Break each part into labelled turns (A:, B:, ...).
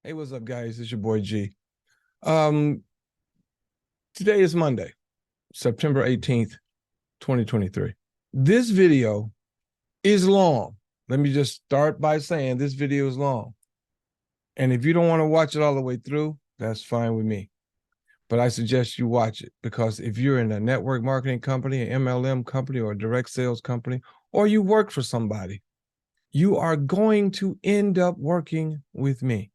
A: Hey, what's up, guys? It's your boy G. Today is Monday, September 18th, 2023. This video is long. Let me just start by saying this video is long. And if you don't want to watch it all the way through, that's fine with me. But I suggest you watch it, because if you're in a network marketing company, an MLM company, or a direct sales company, or you work for somebody, you are going to end up working with me.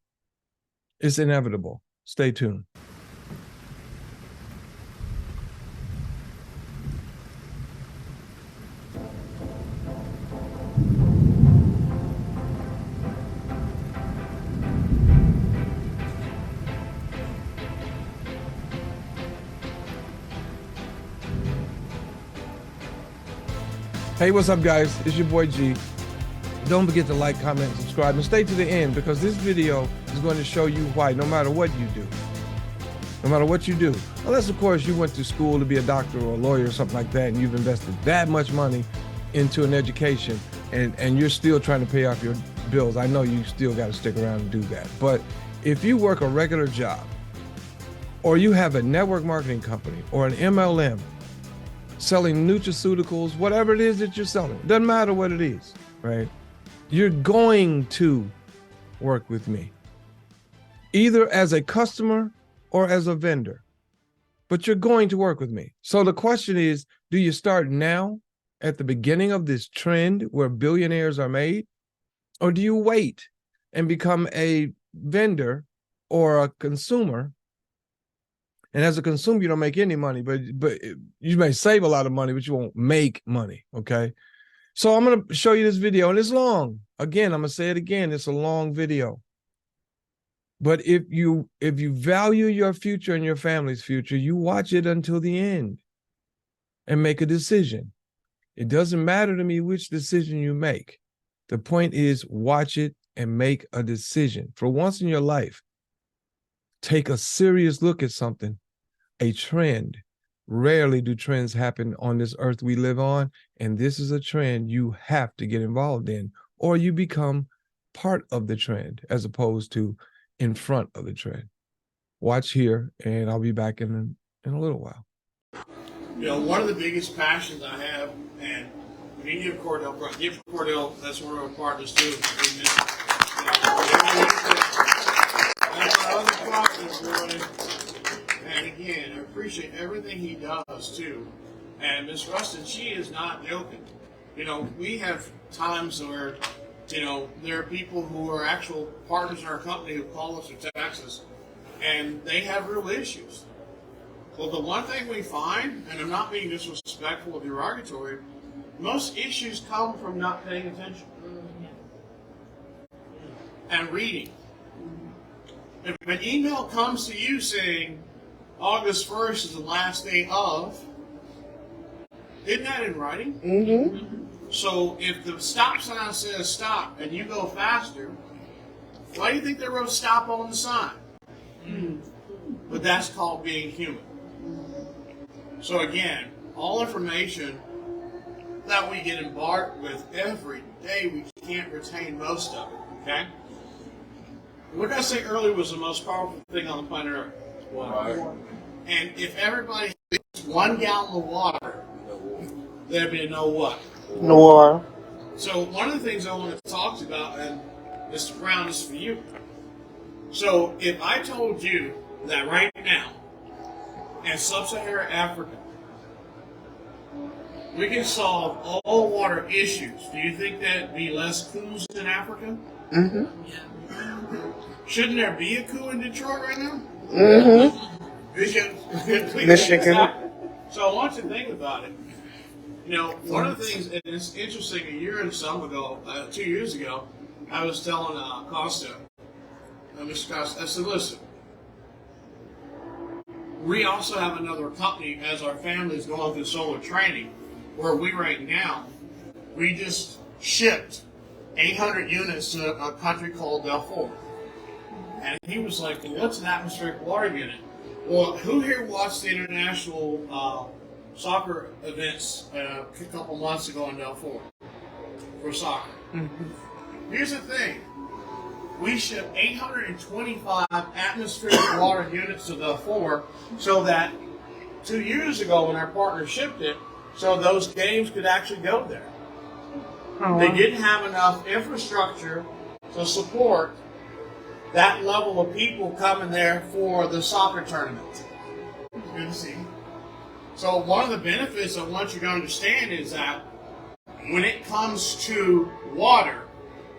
A: It's inevitable. Stay tuned. Hey, what's up, guys? It's your boy G. Don't forget to like, comment, subscribe, and stay to the end, because this video is going to show you why, no matter what you do, unless, of course, you went to school to be a doctor or a lawyer or something like that, and you've invested that much money into an education, and you're still trying to pay off your bills, I know you still got to stick around and do that. But if you work a regular job, or you have a network marketing company or an MLM, selling nutraceuticals, whatever it is that you're selling, doesn't matter what it is, right? You're going to work with me, either as a customer or as a vendor, but you're going to work with me. So the question is, do you start now at the beginning of this trend where billionaires are made, or do you wait and become a vendor or a consumer? And as a consumer, you don't make any money, but you may save a lot of money, but you won't make money, okay? So I'm going to show you this video, and it's long. Again, I'm going to say it again. It's a long video. But if you value your future and your family's future, you watch it until the end and make a decision. It doesn't matter to me which decision you make. The point is, watch it and make a decision. For once in your life, take a serious look at something, a trend. Rarely do trends happen on this earth we live on, and this is a trend you have to get involved in, or you become part of the trend as opposed to in front of the trend. Watch here, and I'll be back in a little while.
B: You know, one of the biggest passions I have, and we need to give Cordell, that's one of our partners too. And again, I appreciate everything he does too. And Miss Rustin, she is not joking. You know, we have times where, you know, there are people who are actual partners in our company who call us or text us, and they have real issues. Well, the one thing we find, and I'm not being disrespectful or derogatory, most issues come from not paying attention and reading. If an email comes to you saying August 1st is the last day of, isn't that in writing?
C: Mm-hmm.
B: So if the stop sign says stop and you go faster, why do you think they wrote stop on the sign? But that's called being human. So again, all information that we get embarked with every day, we can't retain most of it, okay? What did I say earlier was the most powerful thing on the planet Earth? Water. And if everybody has 1 gallon of water, there'd be no what?
C: No water.
B: So one of the things I want to talk about, and Mr. Brown, is for you. So if I told you that right now, in sub-Saharan Africa, we can solve all water issues, do you think that'd be less coups in Africa?
C: Mm-hmm.
B: Shouldn't there be a coup in Detroit right now?
C: Mm-hmm.
B: Michigan. So I want you to think about it. You know, one of the things, and it's interesting, a year and some ago, 2 years ago, I was telling Costa, Mr. Costa, I said, listen, we also have another company as our family is going through solar training, where we right now, we just shipped 800 units to a country called Darfur. And he was like, well, what's an atmospheric water unit? Well, who here watched the international soccer events a couple months ago in Darfur for soccer? Mm-hmm. Here's the thing. we ship 825 atmospheric water units to the floor so that 2 years ago when our partner shipped it, so those games could actually go there.
C: Oh,
B: They didn't have enough infrastructure to support that level of people coming there for the soccer tournament. It's good to see. So one of the benefits I want you to understand is that when it comes to water,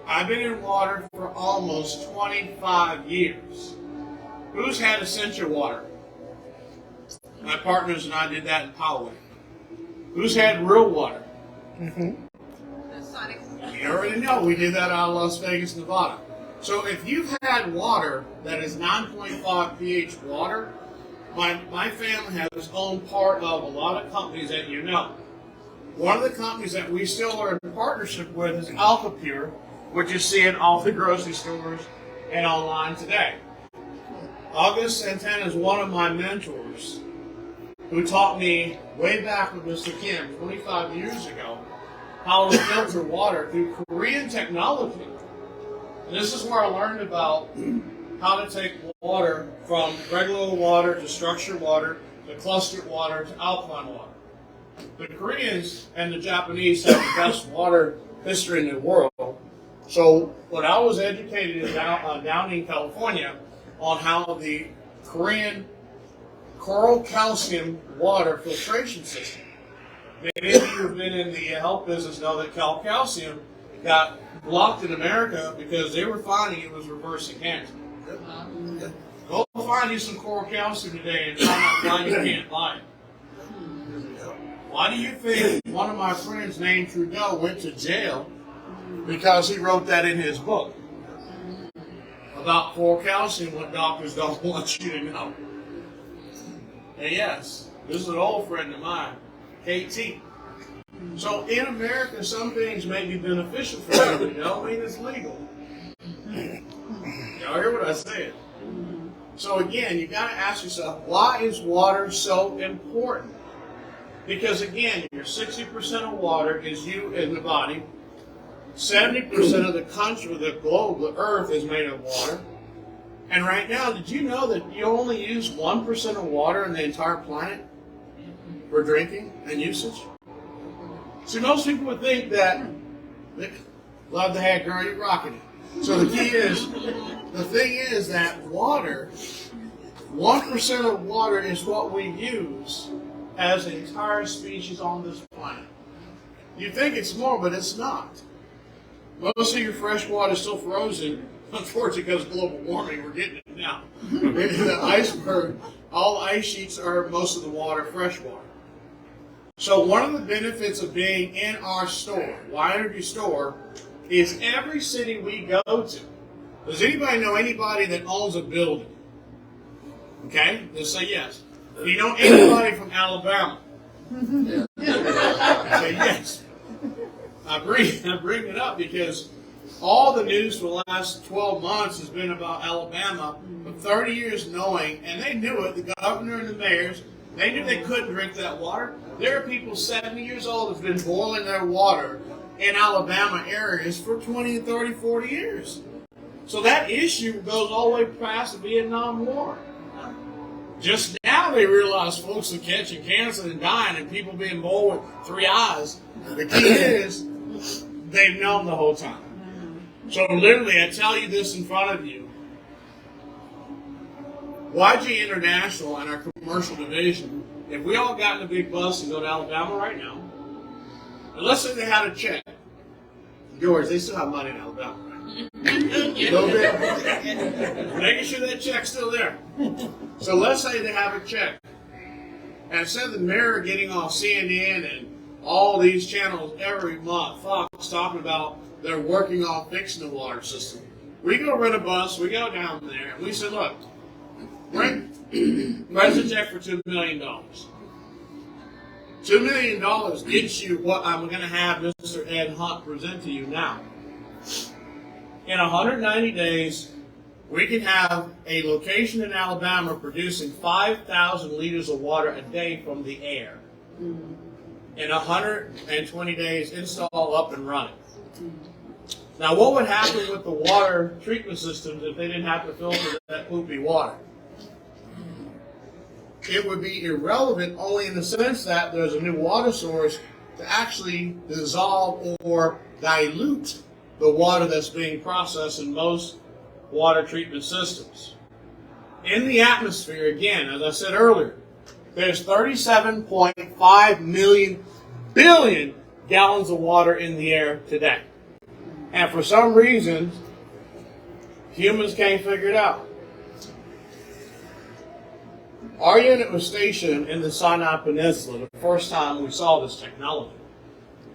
B: I've been in water for almost 25 years. Who's had essential water? My partners and I did that in Poway. Who's had real water? You already know we did that out of Las Vegas, Nevada. So if you've had water that is 9.5 pH water, my family has owned part of a lot of companies that you know. One of the companies that we still are in partnership with is AlkaPure, which you see in all the grocery stores and online today. August Santana is one of my mentors who taught me way back with Mr. Kim 25 years ago how to filter water through Korean technology. And this is where I learned about how to take water from regular water to structured water to clustered water to alkaline water. The Koreans and the Japanese have the best water history in the world. So when I was educated in Downey, California, on how the Korean coral calcium water filtration system. Many of you who have been in the health business know that calcium got blocked in America because they were finding it was reversing cancer. Go find you some coral calcium today and find out why you can't buy it. Why do you think one of my friends named Trudeau went to jail? Because he wrote that in his book about coral calcium, what doctors don't want you to know. And yes, this is an old friend of mine, KT. So in America, some things may be beneficial for you, but don't mean it's legal. Y'all hear what I said? So again, you got to ask yourself, why is water so important? Because again, your 60% of water is you in the body. 70% of the country, the globe, the earth is made of water. And right now, did you know that you only use 1% of water in the entire planet for drinking and usage? See, most people would think that, love the hat, girl, you're rocking it. So the key is, the thing is that water, 1% of water is what we use as an entire species on this planet. You think it's more, but it's not. Most of your fresh water is still frozen. Unfortunately, because of global warming, we're getting it now. The iceberg, all ice sheets are most of the water fresh water. So one of the benefits of being in our store, Y Energy Store, is every city we go to. Does anybody know anybody that owns a building? Okay, just say yes. Do you know anybody from Alabama? Say yes. I bring it up because all the news for the last 12 months has been about Alabama for 30 years knowing, and they knew it, the governor and the mayors, they knew they couldn't drink that water. There are people 70 years old who've been boiling their water in Alabama areas for 20, 30, 40 years. So that issue goes all the way past the Vietnam War. Just now they realize folks are catching cancer and dying and people being born with 3 eyes. The key is they've known the whole time. So literally, I tell you this in front of you. YG International and our commercial division, if we all got in a big bus and go to Alabama right now, and let's say they had a check. George, they still have money in Alabama, right? A little bit. Making sure that check's still there. So let's say they have a check. And instead of the Mirror getting on CNN and all these channels every month, Fox talking about they're working on fixing the water system. We go rent a bus, we go down there, and we say, look, write a check for $2 million. $2 million gets you what I'm going to have Mr. Ed Hunt present to you now. In 190 days, we can have a location in Alabama producing 5,000 liters of water a day from the air. In 120 days, install up and running. Now, what would happen with the water treatment systems if they didn't have to filter that poopy water? It would be irrelevant only in the sense that there's a new water source to actually dissolve or dilute the water that's being processed in most water treatment systems. In the atmosphere, again, as I said earlier, there's 37.5 billion gallons of water in the air today. And for some reason, humans can't figure it out. Our unit was stationed in the Sinai Peninsula the first time we saw this technology.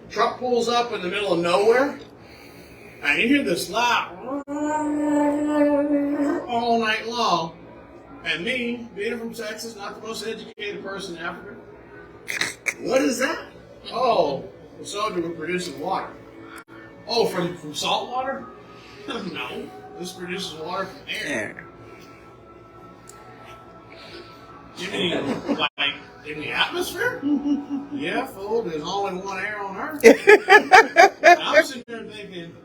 B: Truck pulls up in the middle of nowhere, and you hear this loud all night long. And me, being from Texas, not the most educated person in Africa, what is that? Oh, the soldier was producing water. Oh, from salt water? No, this produces water from air. You mean, like, in the atmosphere? Yeah, fool, there's only one air on Earth. And I'm sitting there thinking,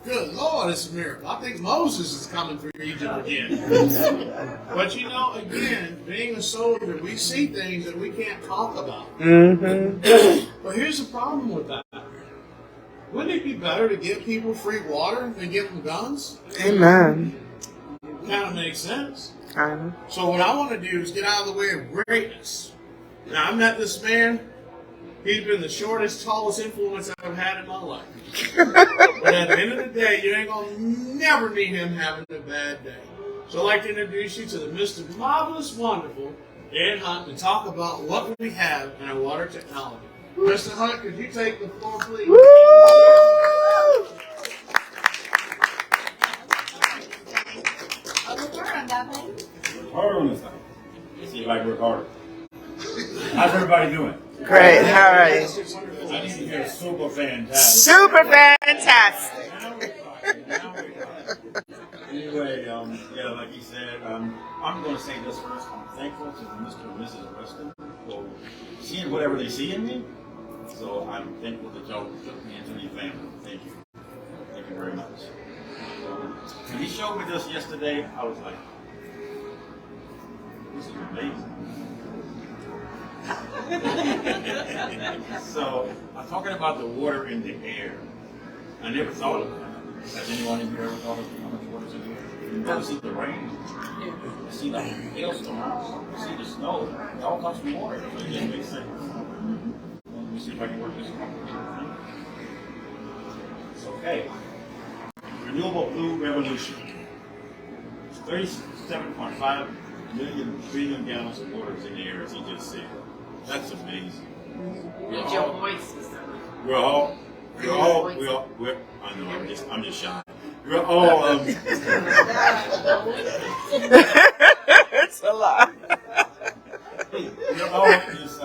B: good Lord, it's a miracle. I think Moses is coming through Egypt again. But you know, again, being a soldier, we see things that we can't talk about. But here's the problem with that. Wouldn't it be better to give people free water than give them guns?
C: Amen.
B: Kind of makes sense.
C: Kind
B: So what I want to do is get out of the way of greatness. Now, I met this man. He's been the shortest, tallest influence I've had in my life. But at the end of the day, you ain't going to never meet him having a bad day. So I'd like to introduce you to the Mr. Marvelous, Wonderful Ed Hunt to talk about what we have in our water technology. Mr. Hunt, could you take the floor, please?
C: Woo!
D: Harder on this thing. See if I can work harder. How's everybody doing?
C: Great. How are you?
D: I need to hear super fantastic.
C: Super fantastic.
D: Now we're talking. Anyway, yeah, like he said, I'm going to say this first. I'm thankful to Mr. and Mrs. Rustin for seeing whatever they see in me. So I'm thankful that y'all took me into your family. Thank you. Thank you very much. When he showed me this yesterday, I was like, this is amazing. So, I'm talking about the water in the air. I never thought of that. Has anyone in here ever thought of how much water's in the air? You see the rain, you see the hailstorms, you see the snow. It all comes from water. So it just makes sense. Let me see if I can work this one. Okay. Renewable blue revolution. 37.5 billion gallons of water is in the air, as he just said. That's amazing. We're all, I know, I'm just shy. We're all,
C: It's a lot.
D: we're all just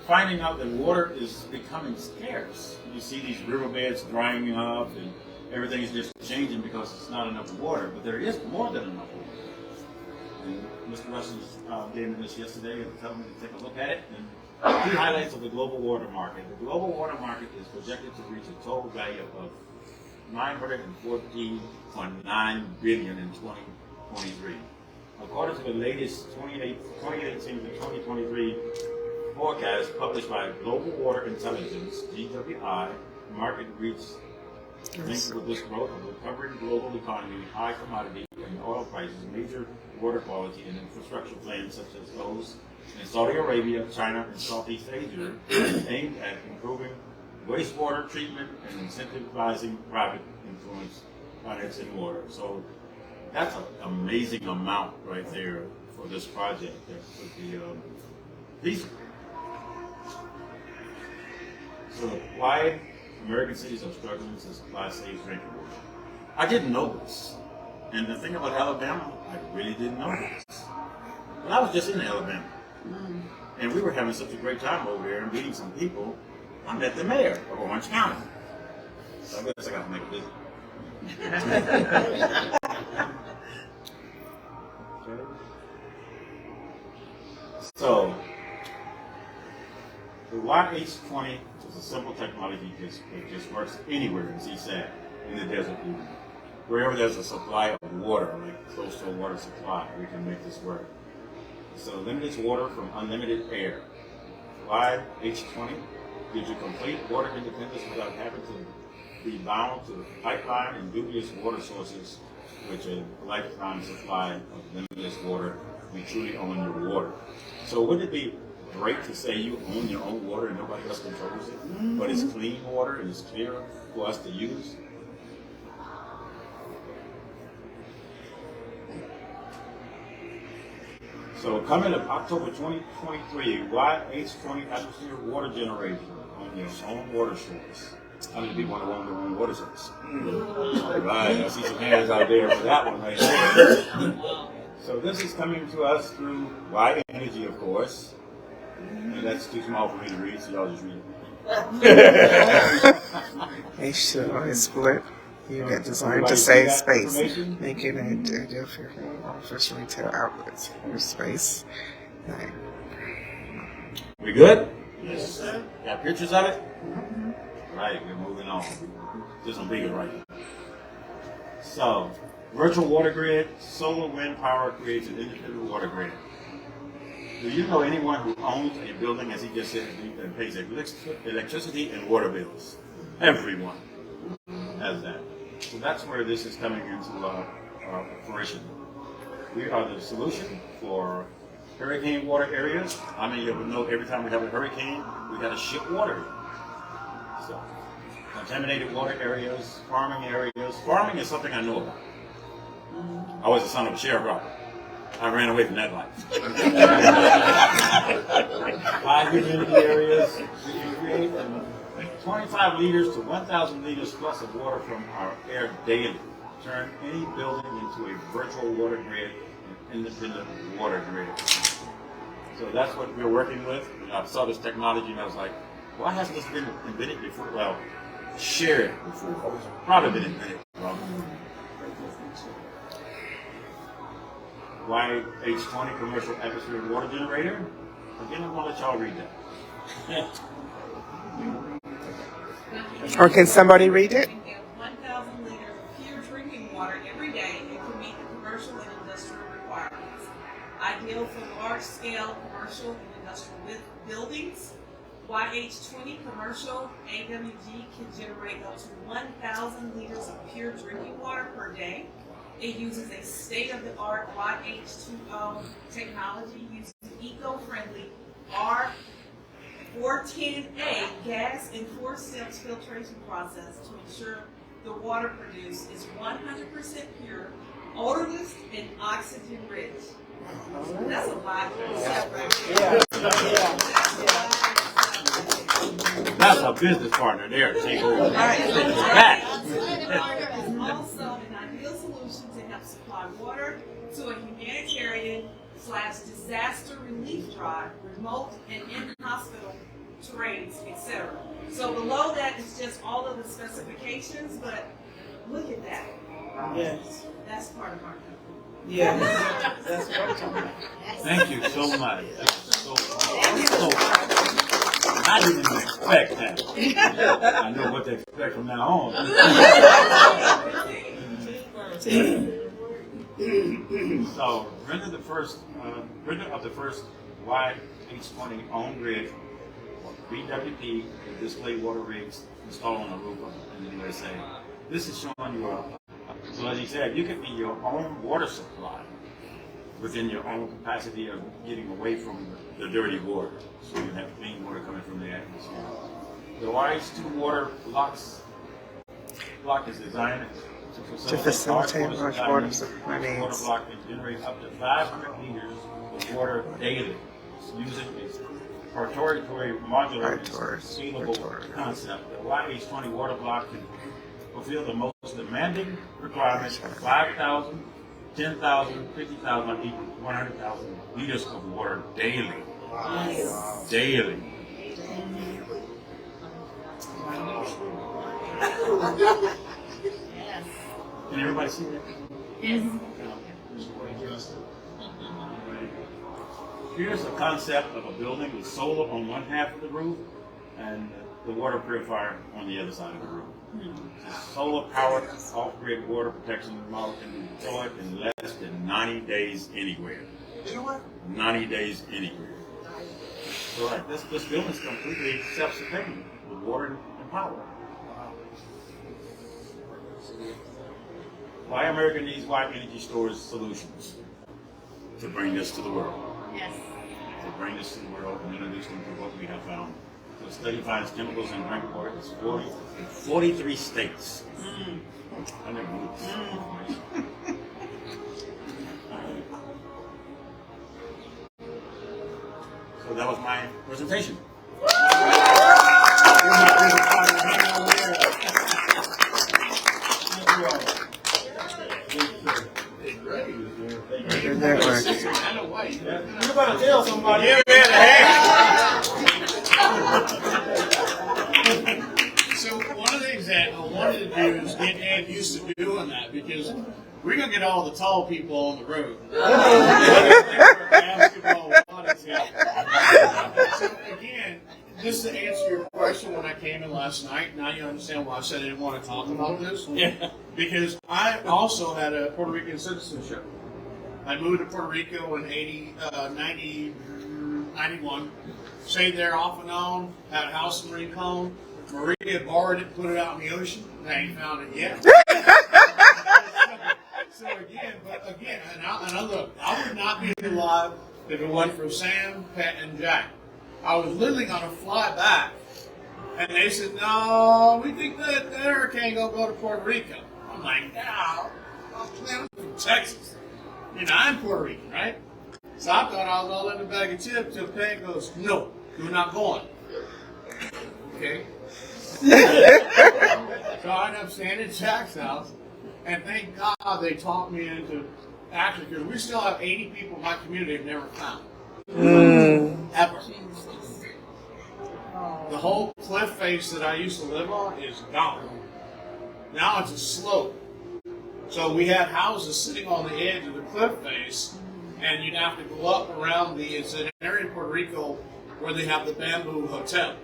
D: finding out that water is becoming scarce. You see these riverbeds drying up and everything is just changing because it's not enough water, but there is more than enough water. And Mr. Rustin gave me this yesterday and told me to take a look at it. And key highlights of the global water market. The global water market is projected to reach a total value of $914.9 billion in 2023. According to the latest 2018 to 2023 forecast published by Global Water Intelligence, GWI, the market reached, linked with this growth of recovering global economy, high commodity and oil prices, major water quality and infrastructure plans such as those in Saudi Arabia, China, and Southeast Asia, aimed at improving wastewater treatment and incentivizing private influence financing water. So that's an amazing amount right there for this project that would be feasible. So why American cities are struggling to supply safe drinking water? I didn't know this. And the thing about Alabama, I really didn't know this. But I was just in Alabama. And we were having such a great time over there and meeting some people. I met the mayor of Orange County. So I guess I got to make a visit. So, the YH20 is a simple technology. It just works anywhere, as he said, in the desert. Wherever there's a supply of water, like close to a water supply, we can make this work. So limited water from unlimited air. YH20 gives you complete water independence without having to be bound to the pipeline and dubious water sources, which are a lifetime supply of limitless water. We truly own your water. So wouldn't it be great to say you own your own water and nobody else controls it, but it's clean water and it's clear for us to use? So coming up October 2023, YH20 atmosphere water generation on your own water source. I'm going to be one of their own water source. All right, I see some hands out there for that one right there. So this is coming to us through Y Energy, of course. And that's too small for me to read, so y'all just read it.
C: They should always split unit designed to save space, making it ideal for office retail outlets for space. Right.
D: We good? Yes, sir. Got pictures of it? Right, we're moving on. This one bigger right now. So, virtual water grid, solar wind power creates an independent water grid. Do you know anyone who owns a building, as he just said, and pays electricity and water bills? Everyone has that. So that's where this is coming into fruition. We are the solution for hurricane water areas. I mean, you know, every time we have a hurricane, we got to ship water. So, contaminated water areas, farming areas. Farming is something I know about. I was the son of a sharecropper. I ran away from that life. High humidity areas, we can create 25 liters to 1,000 liters plus of water from our air daily. Turn any building into a virtual water grid, an independent water grid. So that's what we're working with. I saw this technology and I was like, why hasn't this been invented before? Well, shared before. Probably been invented. YH20 commercial atmospheric water generator. Again, I'm going to let y'all read that.
C: Or can somebody read it?
E: 1,000 liters of pure drinking water every day and can meet the commercial and industrial requirements. Ideal for large-scale commercial and industrial buildings. YH20 commercial AWG can generate up to 1,000 liters of pure drinking water per day. It uses a state-of-the-art YH2O technology using eco-friendly R410A gas and 4 steps filtration process to ensure the water produced is 100% pure, odorless, and oxygen-rich. That's a lot.
D: That's a business partner there. Take over.
E: Also an ideal solution to help supply water to a humanitarian / disaster relief drive, remote and in-hospital terrains, etc. So below that is just all of the specifications, but look at that.
C: Yes.
E: That's part of our company.
C: Yes. That's what I'm talking about.
D: Thank you so much. I didn't expect that. I know what to expect from now on. So, render of the first YH20 on-grid BWP with display water rigs installed on a roof in the USA. This is showing you so as you said, you can be your own water supply within your own capacity of getting away from the dirty water. So you have clean water coming from the atmosphere. The YH2 water block is designed to facilitate large water supply needs. Water block can generate up to 500 liters of water daily. Using its proprietary modular and scalable concept, the YH20 water block can fulfill the most demanding requirements of 5,000, 10,000, 50,000, or even 100,000 liters of water daily. Yes. Daily. Can everybody see that?
E: Yes.
D: here's a concept of a building with solar on one half of the roof and the water purifier on the other side of the roof. Solar powered off-grid water protection model can be deployed in less than 90 days anywhere. 90 days anywhere. So like this building is completely self-sustaining with water and power. Why America needs wide energy storage solutions to bring this to the world.
E: Yes.
D: To bring this to the world and introduce them to what we have found. So the study finds chemicals in drink water in 43 states. I never knew this. So that was my presentation. You better tell somebody.
B: So one of the things that I wanted to do is get Ed used to doing that, because we're gonna get all the tall people on the road. Basketball, so again, just to answer your question, when I came in last night, now you understand why I said I didn't want to talk about this.
D: Yeah.
B: Because I also had a Puerto Rican citizenship. I moved to Puerto Rico in 91. Stayed there off and on. Had a house in Rincon. Maria borrowed it, put it out in the ocean. I ain't found it yet. So again, I would not be alive if it wasn't for Sam, Pat, and Jack. I was literally going to fly back, and they said, "No, we think that the hurricane gonna go to Puerto Rico." I'm like, "No, I'm from Texas. You know, I'm Puerto Rican, right?" So I thought I was all in the bag of chips. Till Pat goes, "No, you're not going." Okay. So I ended up staying at Jack's house, and thank God they talked me into actually, because we still have 80 people in my community I've never found. Ever. The whole cliff face that I used to live on is gone. Now it's a slope. So we had houses sitting on the edge of the cliff face, and you'd have to go up around it's an area in Puerto Rico where they have the Bamboo Hotel.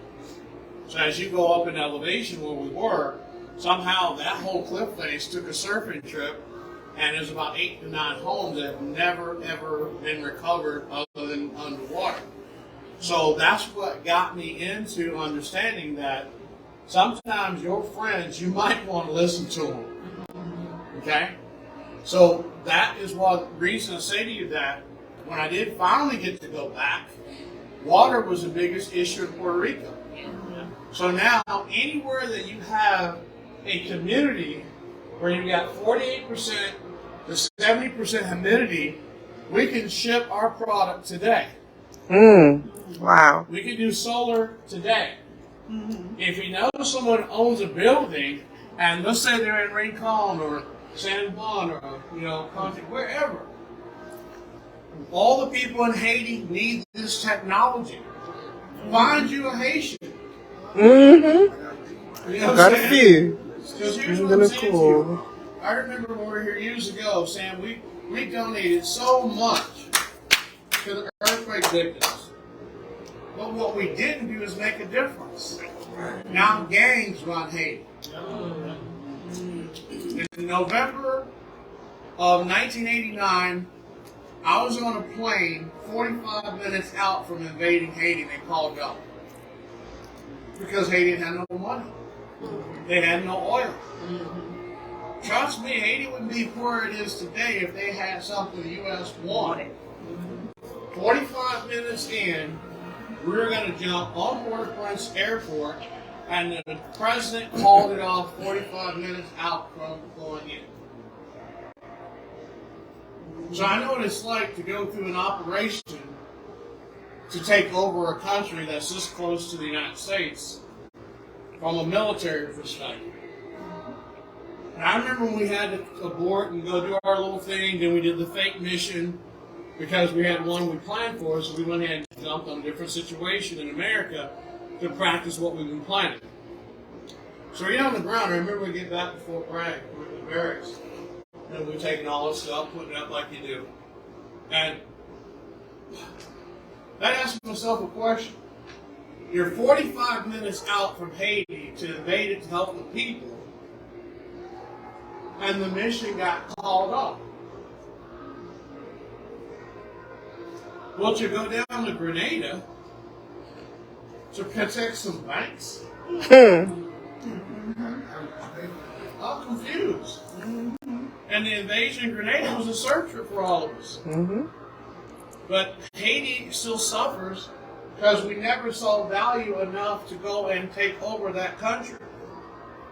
B: So as you go up in elevation where we were, somehow that whole cliff face took a surfing trip, and there's about 8 to 9 homes that have never, ever been recovered other than underwater. So that's what got me into understanding that sometimes your friends, you might want to listen to them. Okay? So that is what reason I say to you that when I did finally get to go back, water was the biggest issue in Puerto Rico. So now anywhere that you have a community where you got 48% to 70% humidity, we can ship our product today.
C: Wow.
B: We can do solar today. If you know someone owns a building, and let's say they're in Rincon or San Juan or country, wherever, all the people in Haiti need this technology. Find you a Haitian. You know
C: Got a few.
B: Because here's what I'm saying to you. I remember when we were here years ago, Sam, we donated so much to the earthquake victims. But what we didn't do is make a difference. Now gangs run Haiti. In November of 1989, I was on a plane 45 minutes out from invading Haiti, and they called up. Because Haiti had no money. They had no oil. Trust me, Haiti wouldn't be where it is today if they had something the U.S. wanted. 45 minutes in, we were going to jump on Port-au-Prince Airport, and the president called it off 45 minutes out from going in. So I know what it's like to go through an operation to take over a country that's this close to the United States from a military perspective. And I remember when we had to abort and go do our little thing, then we did the fake mission because we had one we planned for, so we went ahead and jumped on a different situation in America to practice what we've been planning. So we get on the ground. I remember we get back to Fort Bragg, we were in the barracks, and we're taking all this stuff, putting it up like you do. And I asked myself a question. You're 45 minutes out from Haiti to invade it to help the people, and the mission got called off. Won't you go down to Grenada to protect some banks? I'm confused. And the invasion of Grenada was a searcher for all of us. But Haiti still suffers because we never saw value enough to go and take over that country.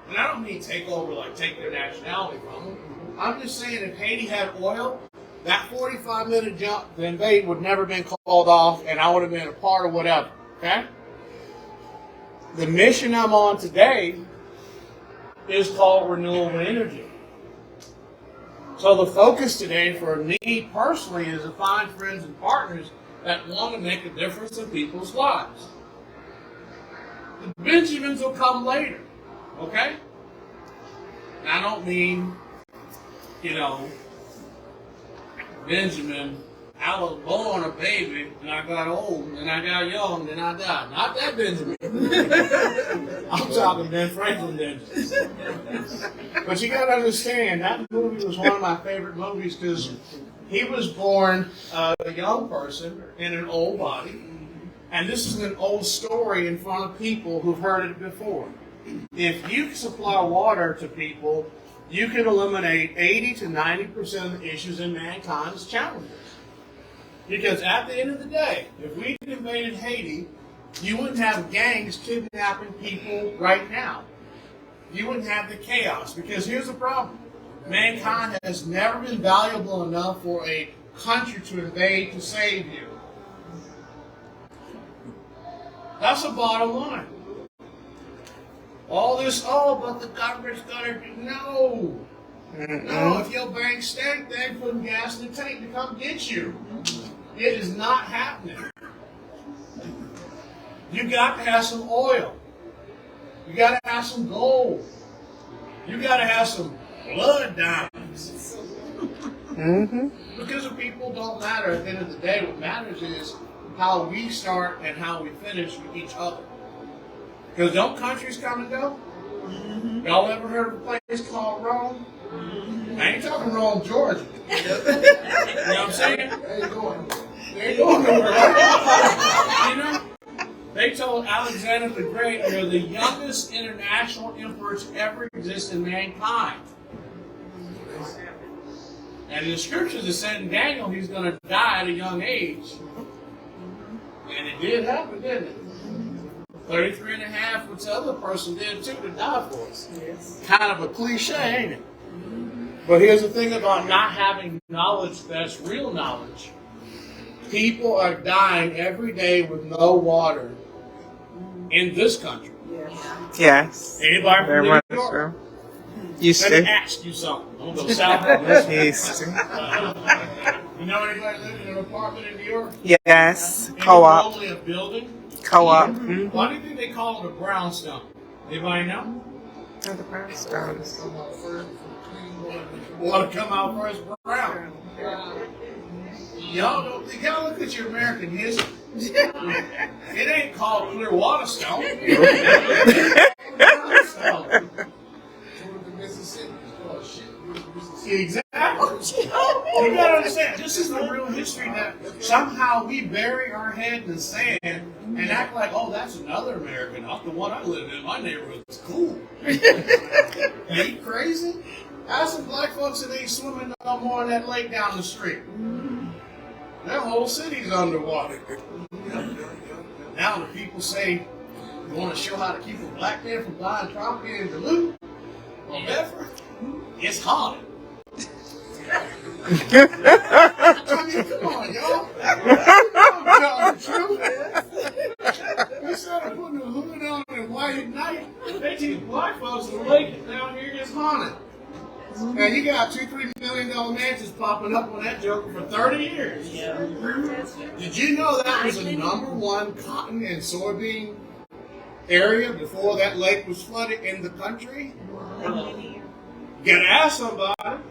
B: And I don't mean take over like take their nationality from them. I'm just saying if Haiti had oil, that 45-minute jump to invade would never been called off, and I would have been a part of whatever. Okay? The mission I'm on today is called renewable energy. So the focus today for me personally is to find friends and partners that want to make a difference in people's lives. The Benjamins will come later. Okay? And I don't mean, Benjamin, I was born a baby, and I got old, and I got young, and I died. Not that Benjamin. I'm talking Ben Franklin Benjamin. But you got to understand, that movie was one of my favorite movies because he was born a young person in an old body, and this is an old story in front of people who've heard it before. If you supply water to people, you can eliminate 80 to 90% of the issues in mankind's challenges. Because at the end of the day, if we invaded Haiti, you wouldn't have gangs kidnapping people right now. You wouldn't have the chaos. Because here's the problem. Mankind has never been valuable enough for a country to invade to save you. That's the bottom line. All this, but the government's gonna do, no. No, if your bank stank, they ain't putting gas in the tank to come get you. It is not happening. You got to have some oil. You got to have some gold. You got to have some blood diamonds. Because the people don't matter at the end of the day. What matters is how we start and how we finish with each other. Because don't countries come and go? Y'all ever heard of a place called Rome? I ain't talking Rome, Georgia. You know what I'm saying? They ain't going nowhere. They told Alexander the Great they're the youngest international emperor to ever exist in mankind. And the scriptures are said in Daniel he's going to die at a young age. And it did happen, didn't it? 33 and a half, which the other person did too, to die for us. Yes. Kind of a cliche, ain't it? But here's the thing about not having knowledge that's real knowledge. People are dying every day with no water in this country.
C: Yes.
B: Anybody from New York?
C: True. Used
B: Let
C: to.
B: me ask you something. I'm going to go south of this.
C: Used to.
B: You know anybody living in an apartment in New York?
C: Yes. Co-op.
B: Only a building?
C: Co-op.
B: Why do you think they call it a brownstone? Anybody know?
C: Oh, the brownstones.
B: Water come out first brown. Y'all look at your American history. It ain't called clear water stone. Exactly. You gotta understand, this is the real history that somehow we bury our head in the sand and act like, oh, that's another American. The one I live in, my neighborhood is cool. Are you crazy? How's some black folks that ain't swimming no more in that lake down the street? That whole city's underwater. Now the people say, you want to show how to keep a black man from buying property in Duluth or Bedford? It's haunted. I mean, come on, y'all. I'm telling the truth. Instead of putting a hood on and white at night, they teach black folks the lake down here is haunted. Now you got $2-3 million mansions popping up on that joker for 30 years. Yeah. Did you know that was the #1 cotton and soybean area before that lake was flooded in the country? You gotta ask somebody.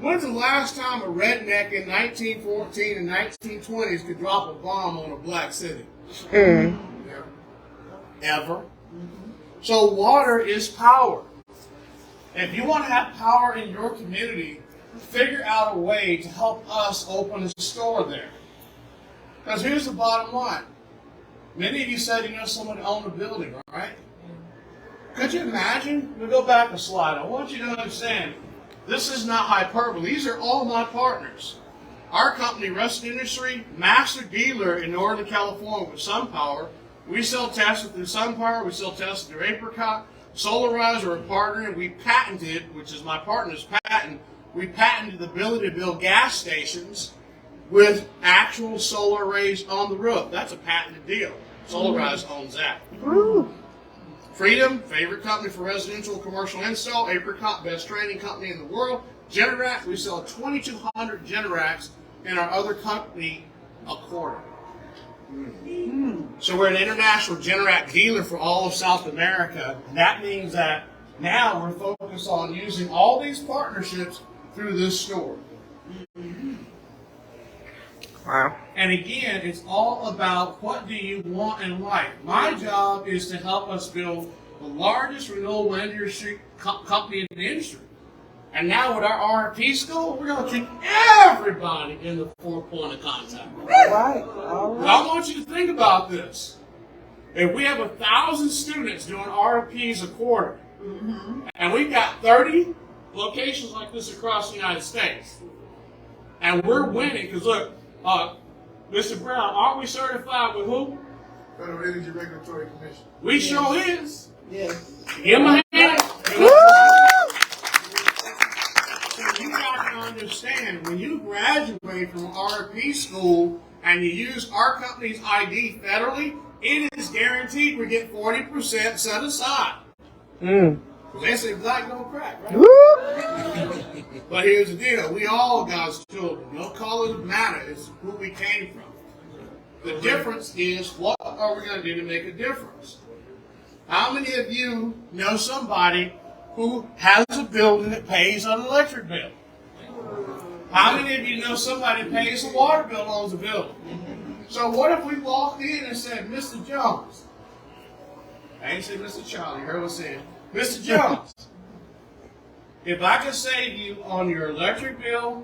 B: When's the last time a redneck in 1914 and 1920s could drop a bomb on a black city? Never. Ever. So water is power. If you want to have power in your community, figure out a way to help us open a store there. Because here's the bottom line. Many of you said you know someone who owned a building, right? Could you imagine? We'll go back a slide. I want you to understand, this is not hyperbole. These are all my partners. Our company, Rustin Industry, master dealer in Northern California with SunPower. We sell Tesla through SunPower. We sell Tesla through Apricot. Solarize are a partner, and we patented, which is my partner's patent, we patented the ability to build gas stations with actual solar arrays on the roof. That's a patented deal. Solarize owns that. Freedom, favorite company for residential commercial install. Apricot, best training company in the world. Generac, we sell 2,200 Generacs, and our other company, a quarter. So we're an international Generac dealer for all of South America. And that means that now we're focused on using all these partnerships through this store.
C: Wow.
B: And again, it's all about what do you want in life. My job is to help us build the largest renewable energy company in the industry. And now with our RP school, we're going to keep everybody in the 4 point of contact.
F: All right. All
B: But
F: right.
B: I want you to think about this. If we have 1,000 students doing RPs a quarter, and we've got 30 locations like this across the United States, and we're winning, because look, Mr. Brown, aren't we certified with who?
G: Federal Energy Regulatory Commission.
B: We sure is.
F: Yes.
B: Give him a hand. So you got to understand, when you graduate from RP school and you use our company's ID federally, it is guaranteed we get 40% set aside. They say black don't crack, right? But here's the deal. We all God's children. No color matter. It's who we came from. The difference is, what are we going to do to make a difference? How many of you know somebody who has a building that pays an electric bill? How many of you know somebody that pays a water bill, owns a building? So what if we walked in and said, Mr. Jones, I ain't say Mr. Charlie, you heard what I said, Mr. Jones, if I could save you on your electric bill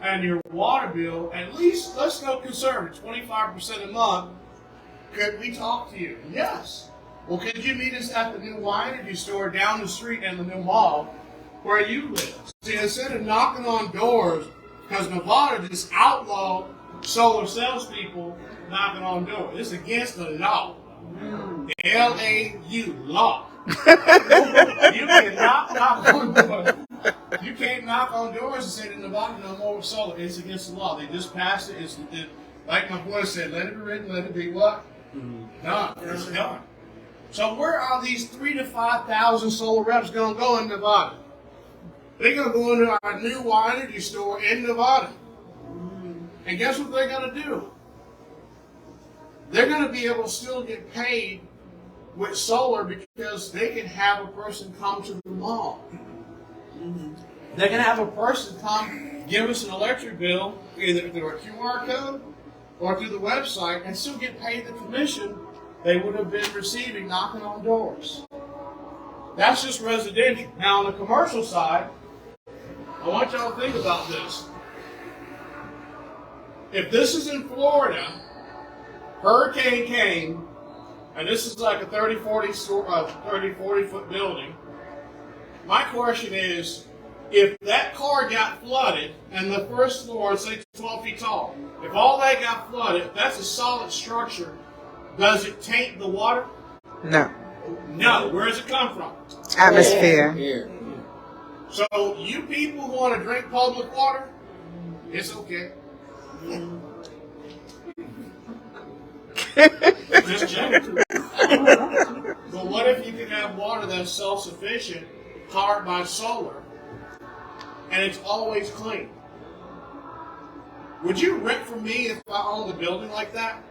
B: and your water bill, at least, let's go conservative, 25% a month, could we talk to you? Yes. Well, could you meet us at the new Greenenergy store down the street in the new mall where you live? See, instead of knocking on doors, because Nevada just outlawed solar salespeople knocking on doors. It's against the law. L-A-U, law. You cannot knock on doors. You can't knock on doors and say to Nevada no more with solar. It's against the law. They just passed it. It's like my boy said, let it be written, let it be what? Done. It's done. So where are these 3,000 to 5,000 solar reps going to go in Nevada? They're going to go into our new Greenenergy store in Nevada. And guess what they're going to do? They're going to be able to still get paid with solar because they can have a person come to the mall. They can have a person come give us an electric bill either through a QR code or through the website and still get paid the commission they would have been receiving knocking on doors. That's just residential. Now on the commercial side, I want y'all to think about this. If this is in Florida, hurricane came, and this is like a 30, 40 foot building, my question is, if that car got flooded and the first floor is say 12 feet tall, if all that got flooded, that's a solid structure, does it taint the water?
C: No.
B: No. Where does it come from?
C: Atmosphere.
B: So you people who want to drink public water, it's okay. Just joking. But what if you can have water that's self-sufficient, powered by solar, and it's always clean? Would you rent from me if I owned a building like that?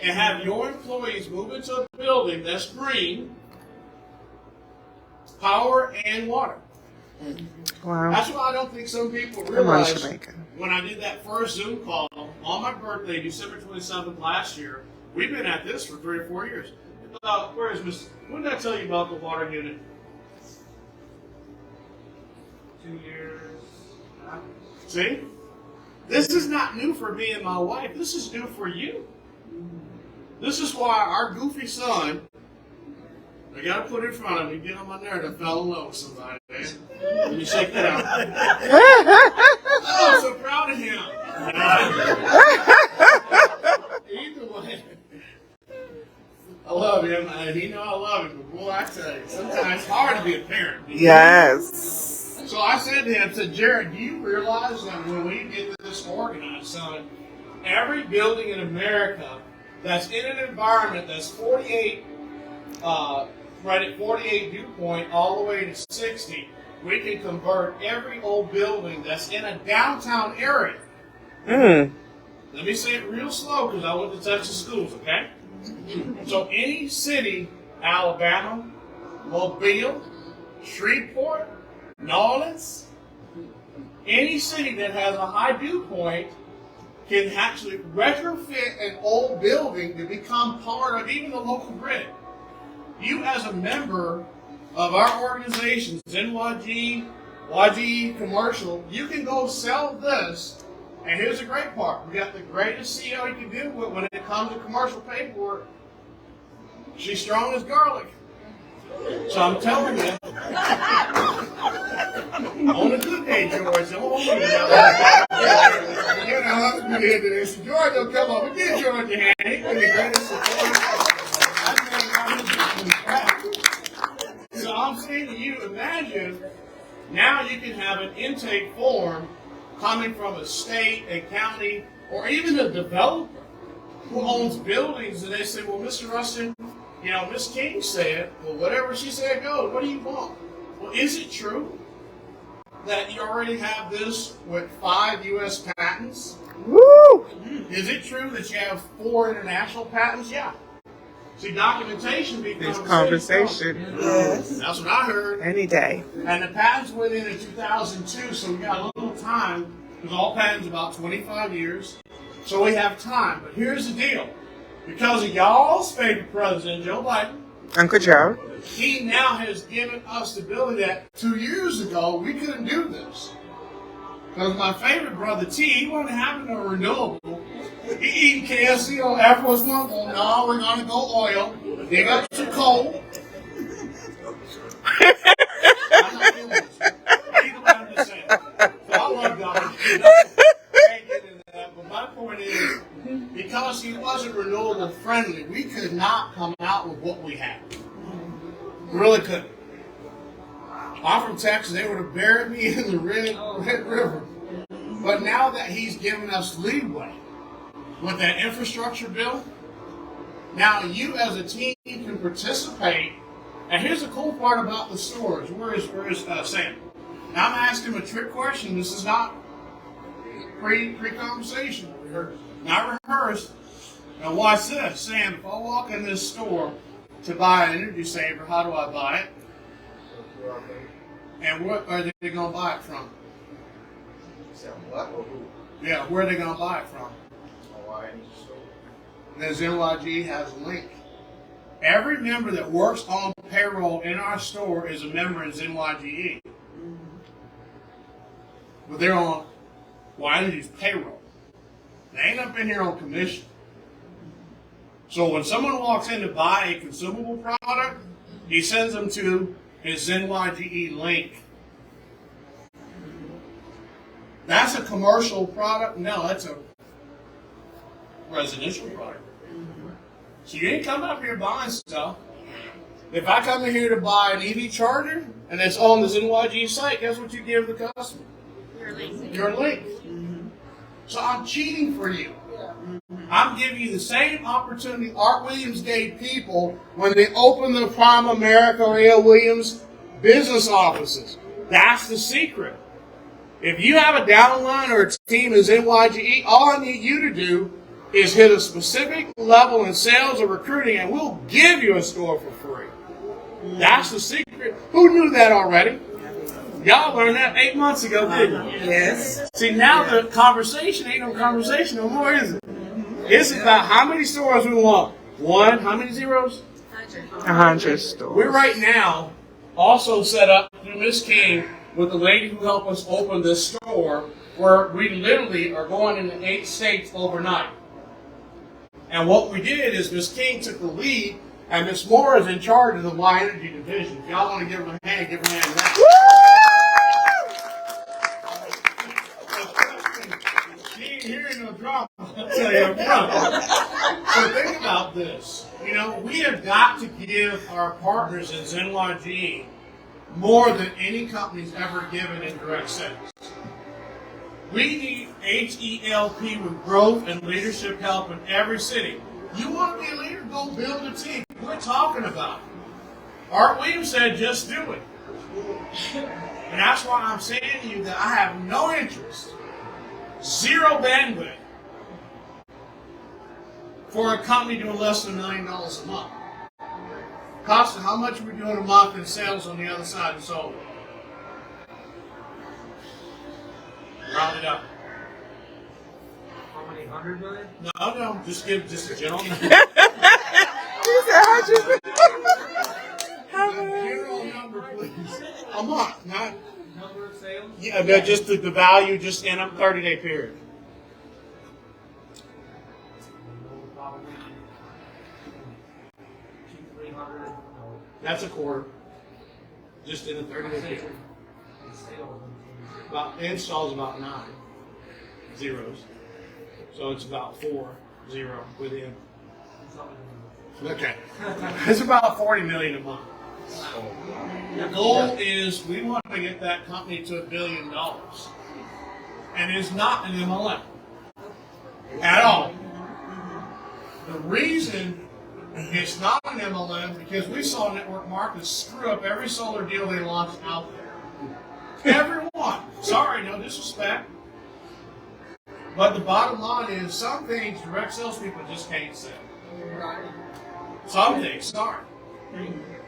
B: And have your employees move into a building that's green, power and water.
C: Wow.
B: That's why I don't think some people
C: Come on,
B: realize
C: Jamaica.
B: when I did that first Zoom call on my birthday, December 27th last year, we've been at this for 3 or 4 years. Where is Miss? When did I tell you about the water unit?
F: 2 years.
B: See? This is not new for me and my wife. This is new for you. This is why our goofy son, I gotta put in front of me, get on my nerve, I fell in love with somebody, man. Let me shake that out. Oh, I'm so proud of him. Either way, I love him, and he knows I love him, but boy, I tell you, sometimes it's hard to be a parent.
C: Yes.
B: So I said to him, I said, Jared, do you realize that when we get this organized, son, every building in America that's in an environment that's 48, right at 48 dew point all the way to 60, we can convert every old building that's in a downtown area. Let me say it real slow because I went to Texas schools, okay? So any city, Alabama, Mobile, Shreveport, New Orleans, any city that has a high dew point can actually retrofit an old building to become part of even the local grid. You as a member of our organization, ZENYGE, YGE Commercial, you can go sell this. And here's the great part. We got the greatest CEO you can do with when it comes to commercial paperwork. She's strong as garlic. So I'm telling you, on a good day, George, don't hold me down. You're not husband here today, so George will come up and get George a hand. He's been the greatest support. So I'm saying to you, imagine now you can have an intake form coming from a state, a county, or even a developer who owns buildings, and they say, well, Mr. Rustin, you know, Miss King said, well, whatever she said goes. What do you want? Well, is it true that you already have this with 5 U.S. patents?
C: Woo!
B: Is it true that you have 4 international patents? Yeah. See, documentation becomes
C: This conversation. Yes.
B: That's what I heard.
C: Any day.
B: And the patents went in 2002, so we got a little time, because all patents about 25 years. So we have time. But here's the deal. Because of y'all's favorite president, Joe Biden,
C: Uncle Joe.
B: he now has given us the ability that 2 years ago we couldn't do this. Because my favorite brother T, he wasn't having a renewable. He eating KFC on Air Force One. Well, no, we're going to go oil. Dig up some coal. I'm not doing this. Either way, I'm just saying. So I love God. Can't get into that. But my point is, because he wasn't renewable friendly, we could not come out with what we had. We really couldn't. I'm from Texas. They would have buried me in the Red River. But now that he's given us leeway with that infrastructure bill, now you as a team can participate. And here's the cool part about the storage. Where is Sam? Now I'm asking him a trick question. This is not pre-conversation. Not rehearsed. Now watch this. Sam, if I walk in this store to buy an energy saver, how do I buy it? And what are they going to buy it from? Yeah, where are they going to buy it from? The ZENYGE has a link. Every member that works on payroll in our store is a member in ZENYGE. But they're on Energy's payroll. They ain't up in here on commission. So when someone walks in to buy a consumable product, he sends them to his ZENYGE link. That's a commercial product? No, that's a residential product. So you ain't come up here buying stuff. If I come in here to buy an EV charger and it's on the ZENYGE site, guess what you give the customer? Your link. So I'm cheating for you. I'm giving you the same opportunity Art Williams gave people when they opened the Prime America or A.L. Williams business offices. That's the secret. If you have a downline or a team in ZENYGE, all I need you to do is hit a specific level in sales or recruiting, and we'll give you a store for free. That's the secret. Who knew that already? Y'all learned that 8 months ago, didn't you?
C: Yes.
B: See, now the conversation ain't no conversation no more, is it? It's about how many stores we want. One, how many zeros?
C: 100 stores.
B: We're right now also set up through Miss King with the lady who helped us open this store where we literally are going into 8 states overnight. And what we did is Miss King took the lead and Miss Moore is in charge of the Y Energy division. If y'all want to give her a hand, give her a hand. She ain't hearing no drama, I'll tell you up front. So think about this. You know, we have got to give our partners in ZENYGE more than any company's ever given in direct sales. We need HELP with growth and leadership help in every city. You want to be a leader? Go build a team. We're talking about it. Art Williams said, just do it. And that's why I'm saying to you that I have no interest, zero bandwidth, for a company doing less than $1 million a month. Costa, how much are we doing a month in sales on the other side of solar? Round it up.
F: How many 100 million?
B: No, just give just a general number.
C: He said 100.
B: General number, please. A month, not.
F: Number of sales?
B: Yeah, but just the value, just in a 30-day period.
F: Probably 200-300. No.
B: That's a quarter. Just in a 30-day period. About installs about 9 zeros. So it's about 4 0 within. Okay. It's about 40 million a month. The goal is we want to get that company to $1 billion. And it's not an MLM. At all. The reason it's not an MLM because we saw network markets screw up every solar deal they launched out there. Everyone. Sorry, no disrespect. But the bottom line is some things direct salespeople just can't sell. Some things, sorry.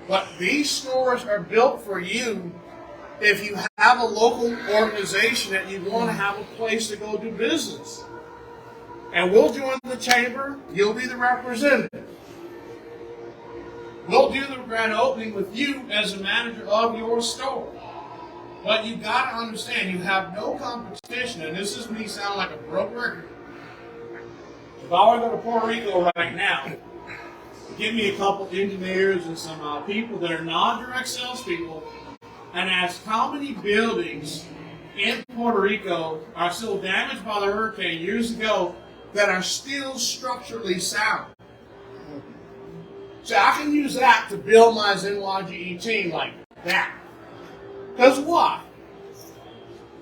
B: But these stores are built for you if you have a local organization that you want to have a place to go do business. And we'll join the chamber. You'll be the representative. We'll do the grand opening with you as the manager of your store. But you got to understand, you have no competition, and this is me sounding like a broke record. If I were to go to Puerto Rico right now, give me a couple engineers and some people that are non-direct salespeople, and ask how many buildings in Puerto Rico are still damaged by the hurricane years ago that are still structurally sound. So I can use that to build my ZENYGE team like that. Because what?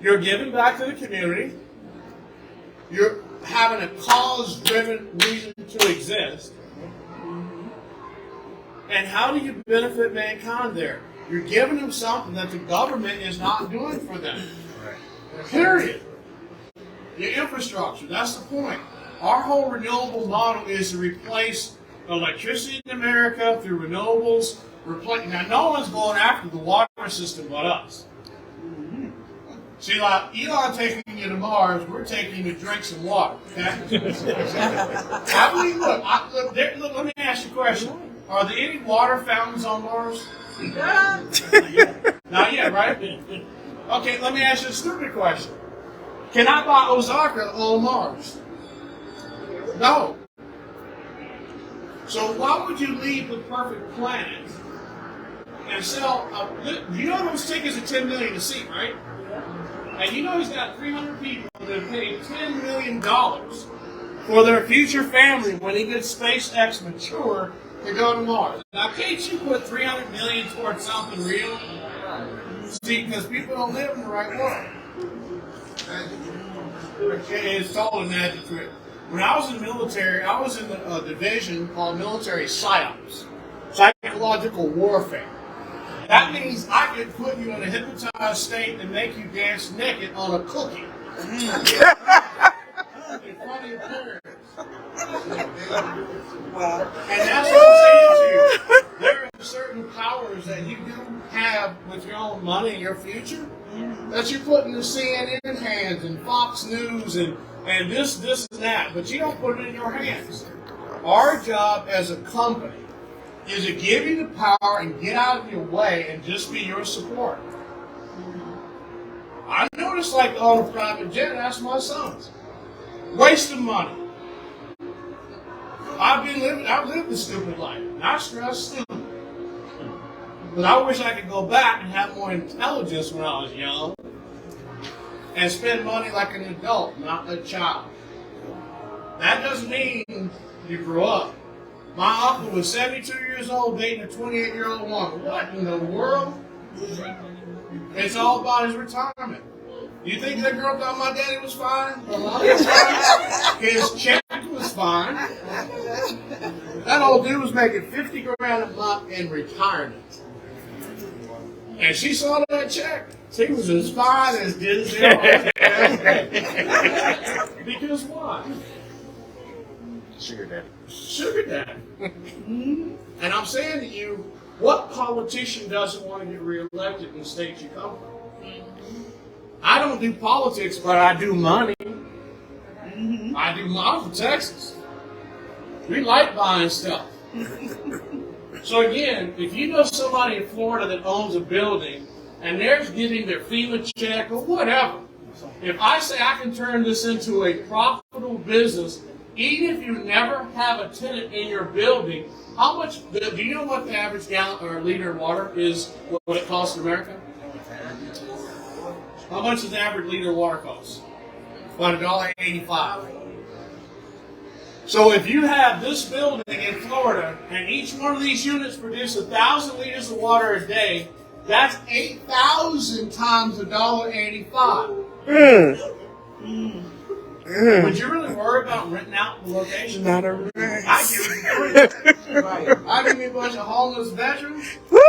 B: You're giving back to the community. You're having a cause-driven reason to exist. And how do you benefit mankind there? You're giving them something that the government is not doing for them. Period. Your infrastructure, that's the point. Our whole renewable model is to replace electricity in America through renewables. Now, no one's going after the water system but us. See, like Elon taking you to Mars, we're taking you to drink some water. Okay? I mean, look, let me ask you a question. Are there any water fountains on Mars? Not yet, right? Okay, let me ask you a stupid question. Can I buy Osaka on Mars? No. So why would you leave the perfect planet and sell? You know those tickets are $10 million a seat, right? And you know he's got 300 people that have paid $10 million for their future family when he gets SpaceX mature to go to Mars. Now, can't you put $300 million towards something real? See, because people don't live in the right world. It's called a magic trick. When I was in the military, I was in a division called military psyops, psychological warfare. That means I could put you in a hypnotized state and make you dance naked on a cookie. In front of your parents. And that's what I'm saying to you. There are certain powers that you do have with your own money and your future that you put in the CNN hands and Fox News and this and that, but you don't put it in your hands. Our job as a company is to give you the power and get out of your way and just be your support. I noticed like on a private jet, ask my sons. Wasting money. I've lived a stupid life. Not stressed, stupid. But I wish I could go back and have more intelligence when I was young and spend money like an adult, not a child. That doesn't mean you grew up. My uncle was 72 years old dating a 28-year-old woman. What in the world? It's all about his retirement. You think that girl thought my daddy was fine? Her mom was fine? His check was fine. That old dude was making $50 grand a month in retirement. And she saw that check. She was as fine as Denzel. Because why?
D: Sugar daddy.
B: Sugar daddy. And I'm saying to you, what politician doesn't want to get reelected in the state you come from? I don't do politics, but I do money. I do money for Texas. We like buying stuff. So again, if you know somebody in Florida that owns a building and they're getting their FEMA check or whatever, if I say I can turn this into a profitable business, even if you never have a tenant in your building, how much, do you know what the average gallon or liter of water is, what it costs in America? How much does the average liter of water cost? About $1.85. So if you have this building in Florida and each one of these units produce 1,000 liters of water a day, that's 8,000 times $1.85. Would you really worry about renting out the location?
C: Not a race.
B: I give it free. Right. I give me a bunch of homeless veterans.
C: Woo!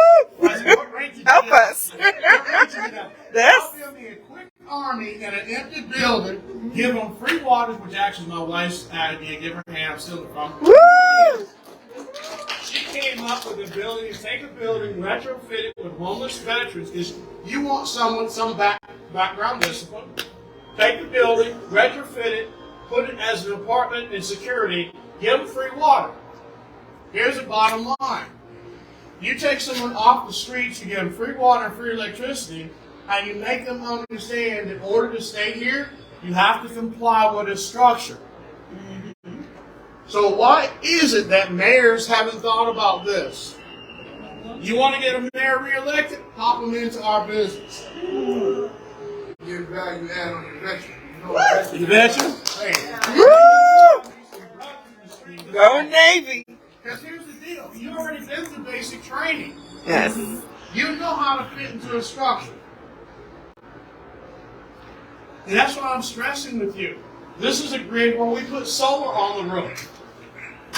B: Help
C: us.
B: I'll build me a quick army in an empty building, give them free waters, which actually my wife's idea, give her a hand, I'm still from.
C: Woo!
B: She came up with the ability to take a building, retrofit it with homeless veterans, because you want someone, some background discipline. Take the building, retrofit it, put it as an apartment and security, give them free water. Here's the bottom line. You take someone off the streets, you give them free water and free electricity, and you make them understand that in order to stay here, you have to comply with a structure. So why is it that mayors haven't thought about this? You want to get a mayor reelected? Pop them into our business.
G: Get value add on your veteran.
B: The veteran? Hey.
C: Go Navy.
B: Because here's the deal. You already did the basic training.
C: Yes.
B: You know how to fit into a structure. And that's why I'm stressing with you. This is a grid where we put solar on the roof.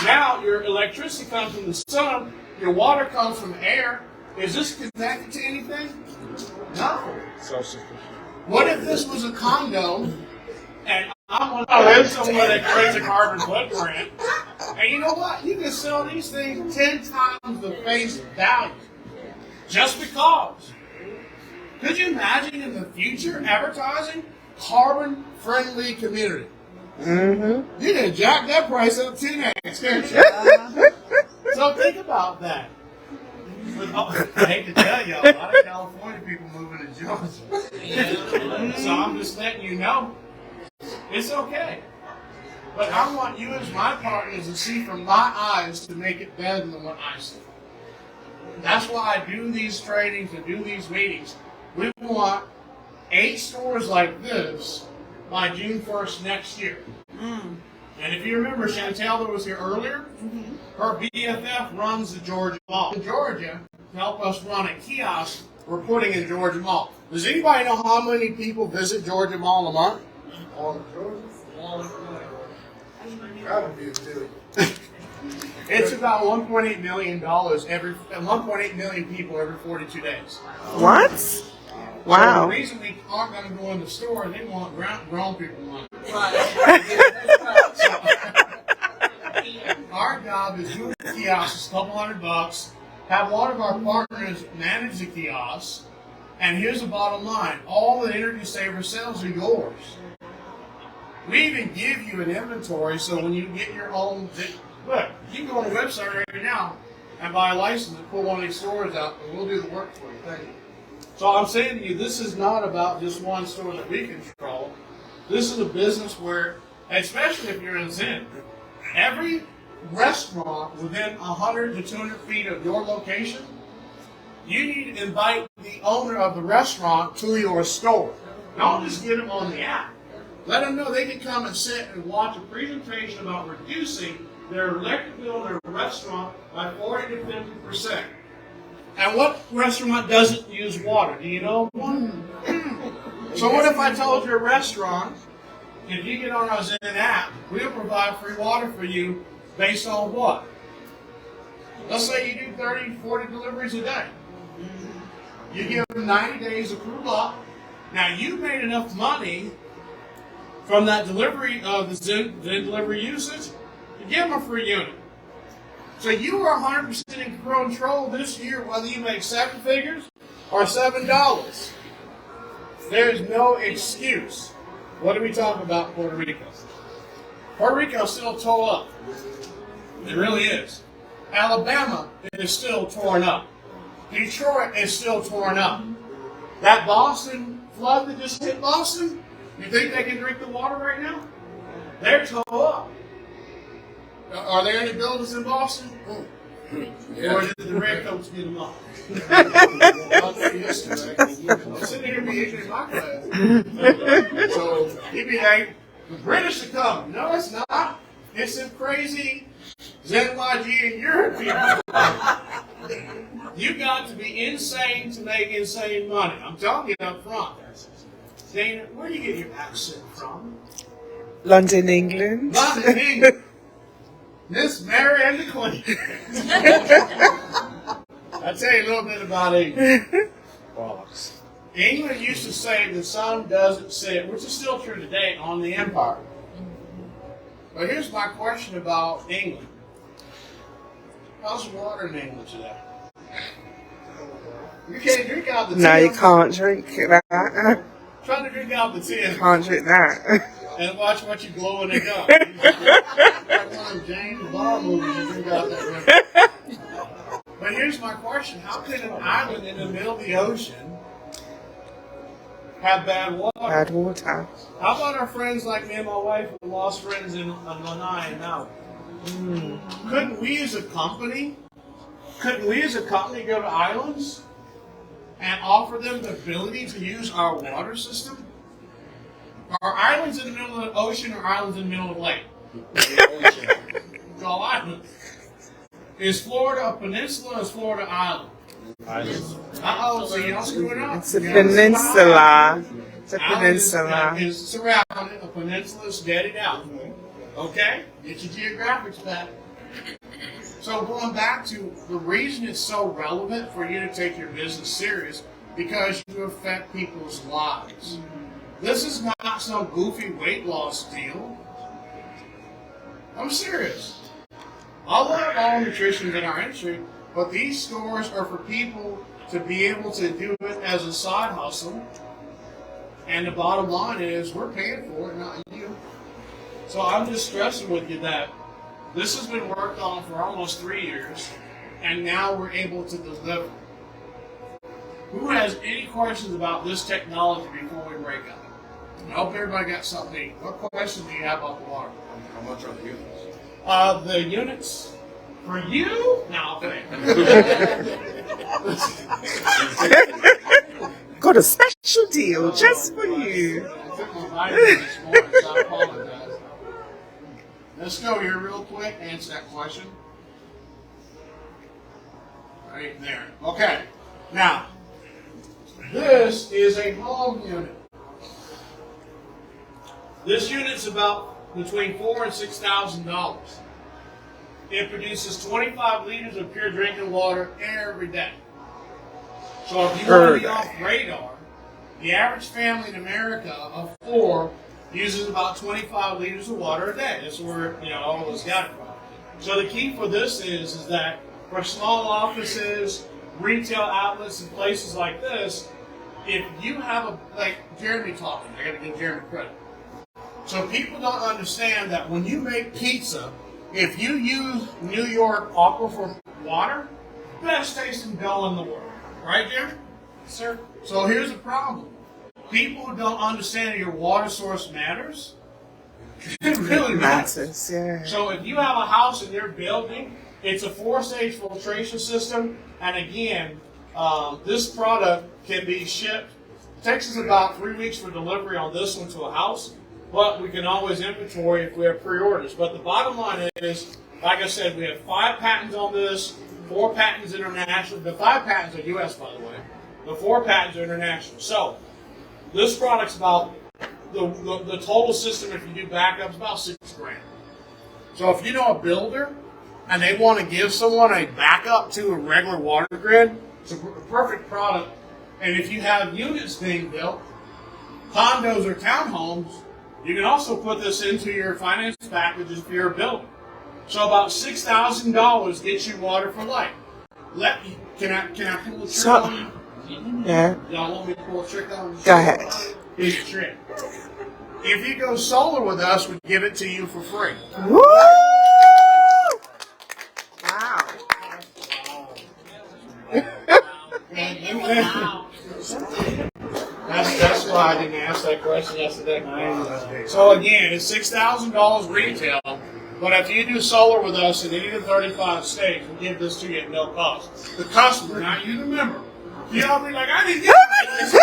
B: Now your electricity comes from the sun, your water comes from air. Is this connected to anything? No. What if this was a condo and I want to live somewhere that creates a carbon footprint? And you know what? You can sell these things 10 times the face value. Just because. Could you imagine in the future advertising carbon-friendly community? You can jack that price up 10x, can't you? So think about that. But, I hate to tell you, a lot of California people moving to Georgia. So I'm just letting you know, it's okay. But I want you as my partners to see from my eyes to make it better than what I see. That's why I do these trainings and do these meetings. We want 8 stores like this by June 1st next year. And if you remember, Chantel that was here earlier, her BFF runs the Georgia Mall. In Georgia, to help us run a kiosk, we're putting in Georgia Mall. Does anybody know how many people visit Georgia Mall a month?
G: All of Georgia? That would be a deal.
B: It's about $1.8 million every 1.8 million people every 42 days.
C: What? Wow.
B: So the reason we aren't going to go in the store, they want grown people money. Our job is do the kiosks, $200, have one of our partners manage the kiosks, And here's the bottom line. All the Energy Saver sales are yours. We even give you an inventory so when you get your own, look, you can go on the website right now and buy a license and pull one of these stores out and we'll do the work for you. Thank you. So I'm saying to you, this is not about just one store that we control. This is a business where, especially if you're in Zen, every restaurant within 100 to 200 feet of your location, you need to invite the owner of the restaurant to your store. Don't just get them on the app. Let them know they can come and sit and watch a presentation about reducing their electric bill in their restaurant by 40 to 50%. And what restaurant doesn't use water? Do you know one? So what if I told your restaurant, if you get on our Zen app, we'll provide free water for you based on what? Let's say you do 30, 40 deliveries a day. You give them 90 days of crew lock. Now you made enough money from that delivery of the Zen delivery usage to give them a free unit. So you are 100% in control this year whether you make 7 figures or $7. There is no excuse. What are we talking about Puerto Rico? Puerto Rico is still tore up. It really is. Alabama is still torn up. Detroit is still torn up. That Boston flood that just hit Boston, you think they can drink the water right now? They're tore up. Are there any buildings in Boston? Yeah. Or did the redcoats get them off? I'm sitting here being ignorant in my class. So he'd be like, the British are coming. No, it's not. It's some crazy ZENYGE and Europe people. You got to be insane to make insane money. I'm telling you up front. Dana, where do you get your accent from?
C: London, England.
B: London, England. Miss Mary and the Queen. I'll tell you a little bit about England. England used to say the sun doesn't set, which is still true today, on the empire. But here's my question about England. How's the water in England today? You can't drink out the tin.
C: No, you can't drink that.
B: Try to drink out the tin.
C: You can't drink that.
B: And watch what you glow in the gun. Like one of James Bond movies, you drink out that river. But here's my question. How can an island in the middle of the ocean have bad water?
C: Bad water.
B: How about our friends like me and my wife who lost friends in Lanai and Maui? Couldn't we as a company go to islands and offer them the ability to use our water system? Are islands in the middle of the ocean or islands in the middle of the lake? It's all islands. Is Florida a peninsula or is Florida an island? Uh-oh, so y'all screwing up.
C: It's a peninsula. It's a peninsula.
B: It's surrounded. A peninsula is deaded out. Okay? Get your geographics back. So going back to the reason it's so relevant for you to take your business serious, because you affect people's lives. This is not some goofy weight loss deal. I'm serious. I love all nutrition in our industry, but these stores are for people to be able to do it as a side hustle. And the bottom line is we're paying for it, not you. So I'm just stressing with you that this has been worked on for almost 3 years, and now we're able to deliver. Who has any questions about this technology before we break up? I hope everybody got something. What questions do you have about the water?
G: How much are the units?
B: The units for you? No,
C: Got a special deal just for you.
B: I took my vitamin this morning, so I apologize. Let's go here real quick, answer that question. Right there. Okay. Now, this is a home unit. This unit's about between $4,000 and $6,000. It produces 25 liters of pure drinking water every day. So if you want to be off radar, the average family in America of 4 uses about 25 liters of water a day. That's where all of us got it from. So the key for this is that for small offices, retail outlets, and places like this, if you have a, like Jeremy talking, I gotta give Jeremy credit. So people don't understand that when you make pizza, if you use New York aquifer water, best tasting dough in the world. Right, Jeremy?
E: Sir.
B: So here's the problem. People don't understand that your water source matters. It really matters.
C: Matters, yeah.
B: So if you have a house in your building, it's a 4-stage filtration system. And again, this product can be shipped. It takes us about 3 weeks for delivery on this one to a house. But we can always inventory if we have pre-orders. But the bottom line is, like I said, we have 5 patents on this, 4 patents international. The 5 patents are U.S., by the way. The 4 patents are international. So this product's about, the total system, if you do backups, about $6,000. So if you know a builder and they want to give someone a backup to a regular water grid, it's a perfect product. And if you have units being built, condos or townhomes, you can also put this into your finance packages if you're a builder. So about $6,000 gets you water for life. Can I pull a trick on you?
C: Yeah.
B: Y'all want me to pull a trick on you?
C: Go ahead.
B: Here's your trick. If you go solar with us, we give it to you for free.
C: Woo! Wow.
B: That's why I didn't ask that question yesterday. So again, it's $6,000 retail, but if you do solar with us in any of the 35 states, we give this to you at no cost. The customer, not you, the member. You'll be like, I didn't get it.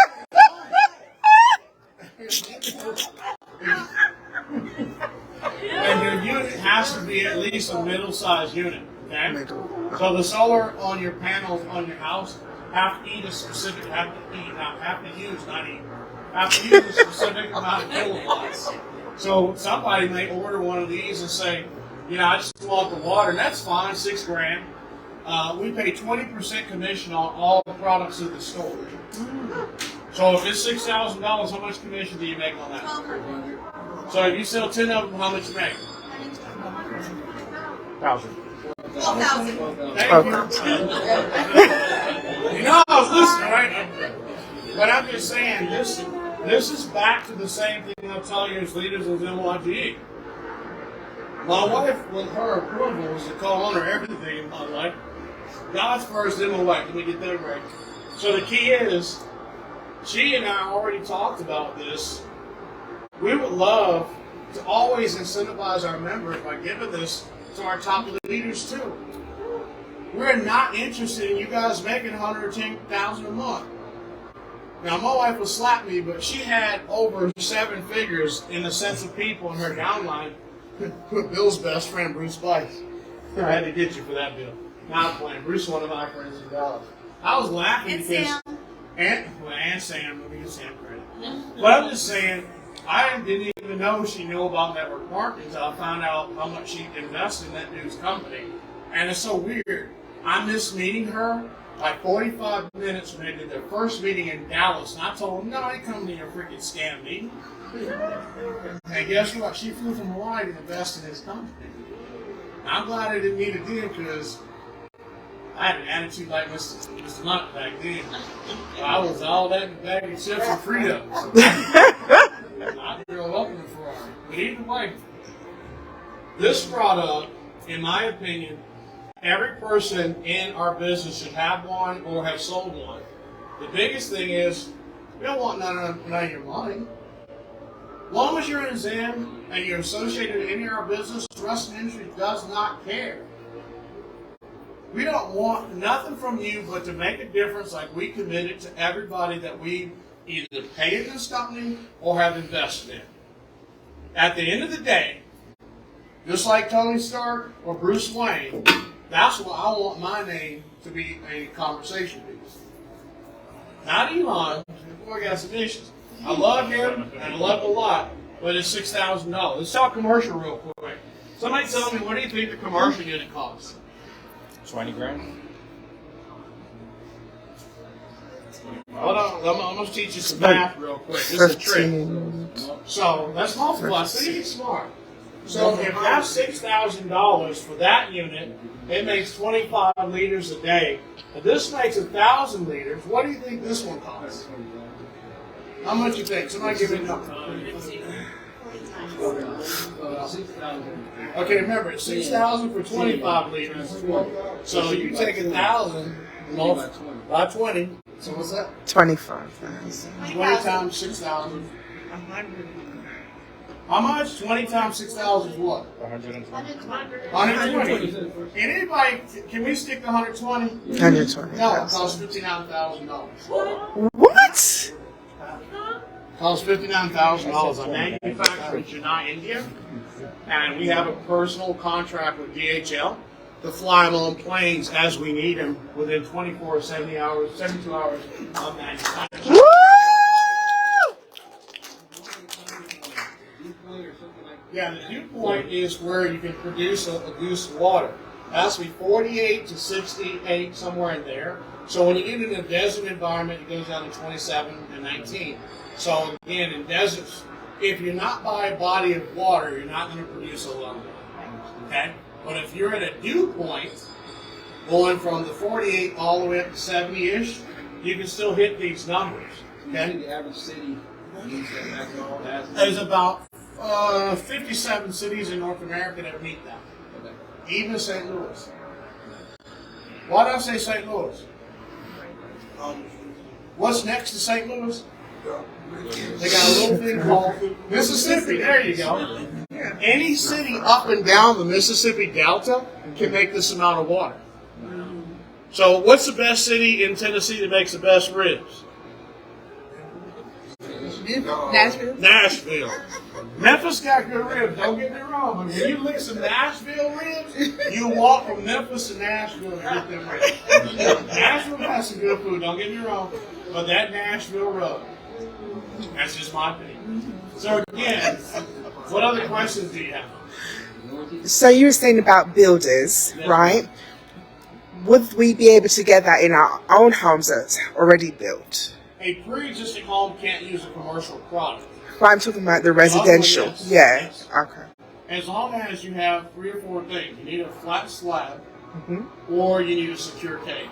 B: And your unit has to be at least a middle-sized unit, okay? So the solar on your panels on your house have to eat a specific, have to use a specific amount of kilowatts. So somebody may order one of these and say, you know, I just want the water, and that's fine, $6,000. We pay 20% commission on all the products in the store. So if it's $6,000, how much commission do you make on that? So if you sell 10 of them, how much you make?
F: 1,000.
E: 12,000.
B: Thank you. You know I was listening, right? But I'm just saying, this is back to the same thing I'll tell you as leaders of ZENYGE. My wife, with her approval, is to call on her everything in my life. God's first, then my wife. Let me get that right. So the key is, she and I already talked about this. We would love to always incentivize our members by giving this to our top leaders too. We're not interested in you guys making $110,000 a month. Now my wife will slap me, but she had over 7 figures in the sense of people in her downline. Bill's best friend, Bruce Bice. I had to get you for that, Bill. Not playing. Bruce is one of my friends in Dallas. I was laughing
E: And
B: because
E: Sam.
B: And Sam. Let me give Sam credit. But I'm just saying, I didn't even know she knew about network marketing until I found out how much she invested in that dude's company. And it's so weird. I missed meeting her like 45 minutes when they did their first meeting in Dallas. And I told them, no, I ain't coming to your freaking scam meeting. And guess what? She flew from Hawaii to invest in his company. I'm glad I didn't meet her then because I had an attitude like Mr. Lunt back then. I was all that in the bag of chips and Fritos. I grew up in a Ferrari. But either way, this product, in my opinion, every person in our business should have one or have sold one. The biggest thing is, we don't want none of your money. As long as you're in Zen and you're associated with any of our business, Rustin Industries does not care. We don't want nothing from you but to make a difference like we committed to everybody that we either pay in this company or have invested in. At the end of the day, just like Tony Stark or Bruce Wayne, that's why I want my name to be a conversation piece. Not Elon, before I got some issues. I love him, and I love him a lot, but it's $6,000. Let's talk commercial real quick. Somebody tell me, what do you think the commercial unit costs?
H: 20 grand.
B: Hold on, I'm going to teach you some math real quick. This is a trick. So let's multiply. So you get smart. So if that's $6,000 for that unit, it makes 25 liters a day. If this makes 1,000 liters, what do you think this one costs? How much you think? Somebody give me a number. Okay, remember, it's 6,000 for 25 liters. So you take 1,000 by 20. So what's that?
C: 25,000.
B: 20 times 6,000. How much? 20 times 6,000 is what? 120. Anybody, can we stick to 120?
C: 120.
B: No, it costs $59,000.
C: What?
B: Costs $59,000. I manufacture in Chennai, India, and we have a personal contract with DHL to fly them on planes as we need them within 24, 72 hours of manufacturing.
C: Woo!
B: Yeah, the dew point is where you can produce a goose of water. It has to be 48 to 68, somewhere in there. So when you get in a desert environment, it goes down to 27 and 19. So again, in deserts, if you're not by a body of water, you're not going to produce a lot. Okay? But if you're at a dew point, going from the 48 all the way up to 70-ish, you can still hit these numbers. Okay?
F: The average city needs that maximum capacity.
B: There's about 57 cities in North America that meet that.
F: Okay.
B: Even St. Louis. Why did I say St. Louis? What's next to St. Louis? They got a little thing called Mississippi. There you go. Any city up and down the Mississippi Delta can make this amount of water. So what's the best city in Tennessee that makes the best ribs?
C: Nashville.
B: Nashville. Memphis got good ribs, don't get me wrong, but when you lick some Nashville ribs, you walk from Memphis to Nashville and get them ribs. Nashville has some good food, don't get me wrong, but that Nashville rub, that's just my opinion. So again, what other questions do you have?
C: So you were saying about builders, right? Would we be able to get that in our own homes that's already built?
B: A pre-existing home can't use a commercial product.
C: But I'm talking about the residential.
B: Yes.
C: Yeah.
B: Yes.
C: Okay.
B: As long as you have 3 or 4 things. You need a flat slab, or you need a secure cage.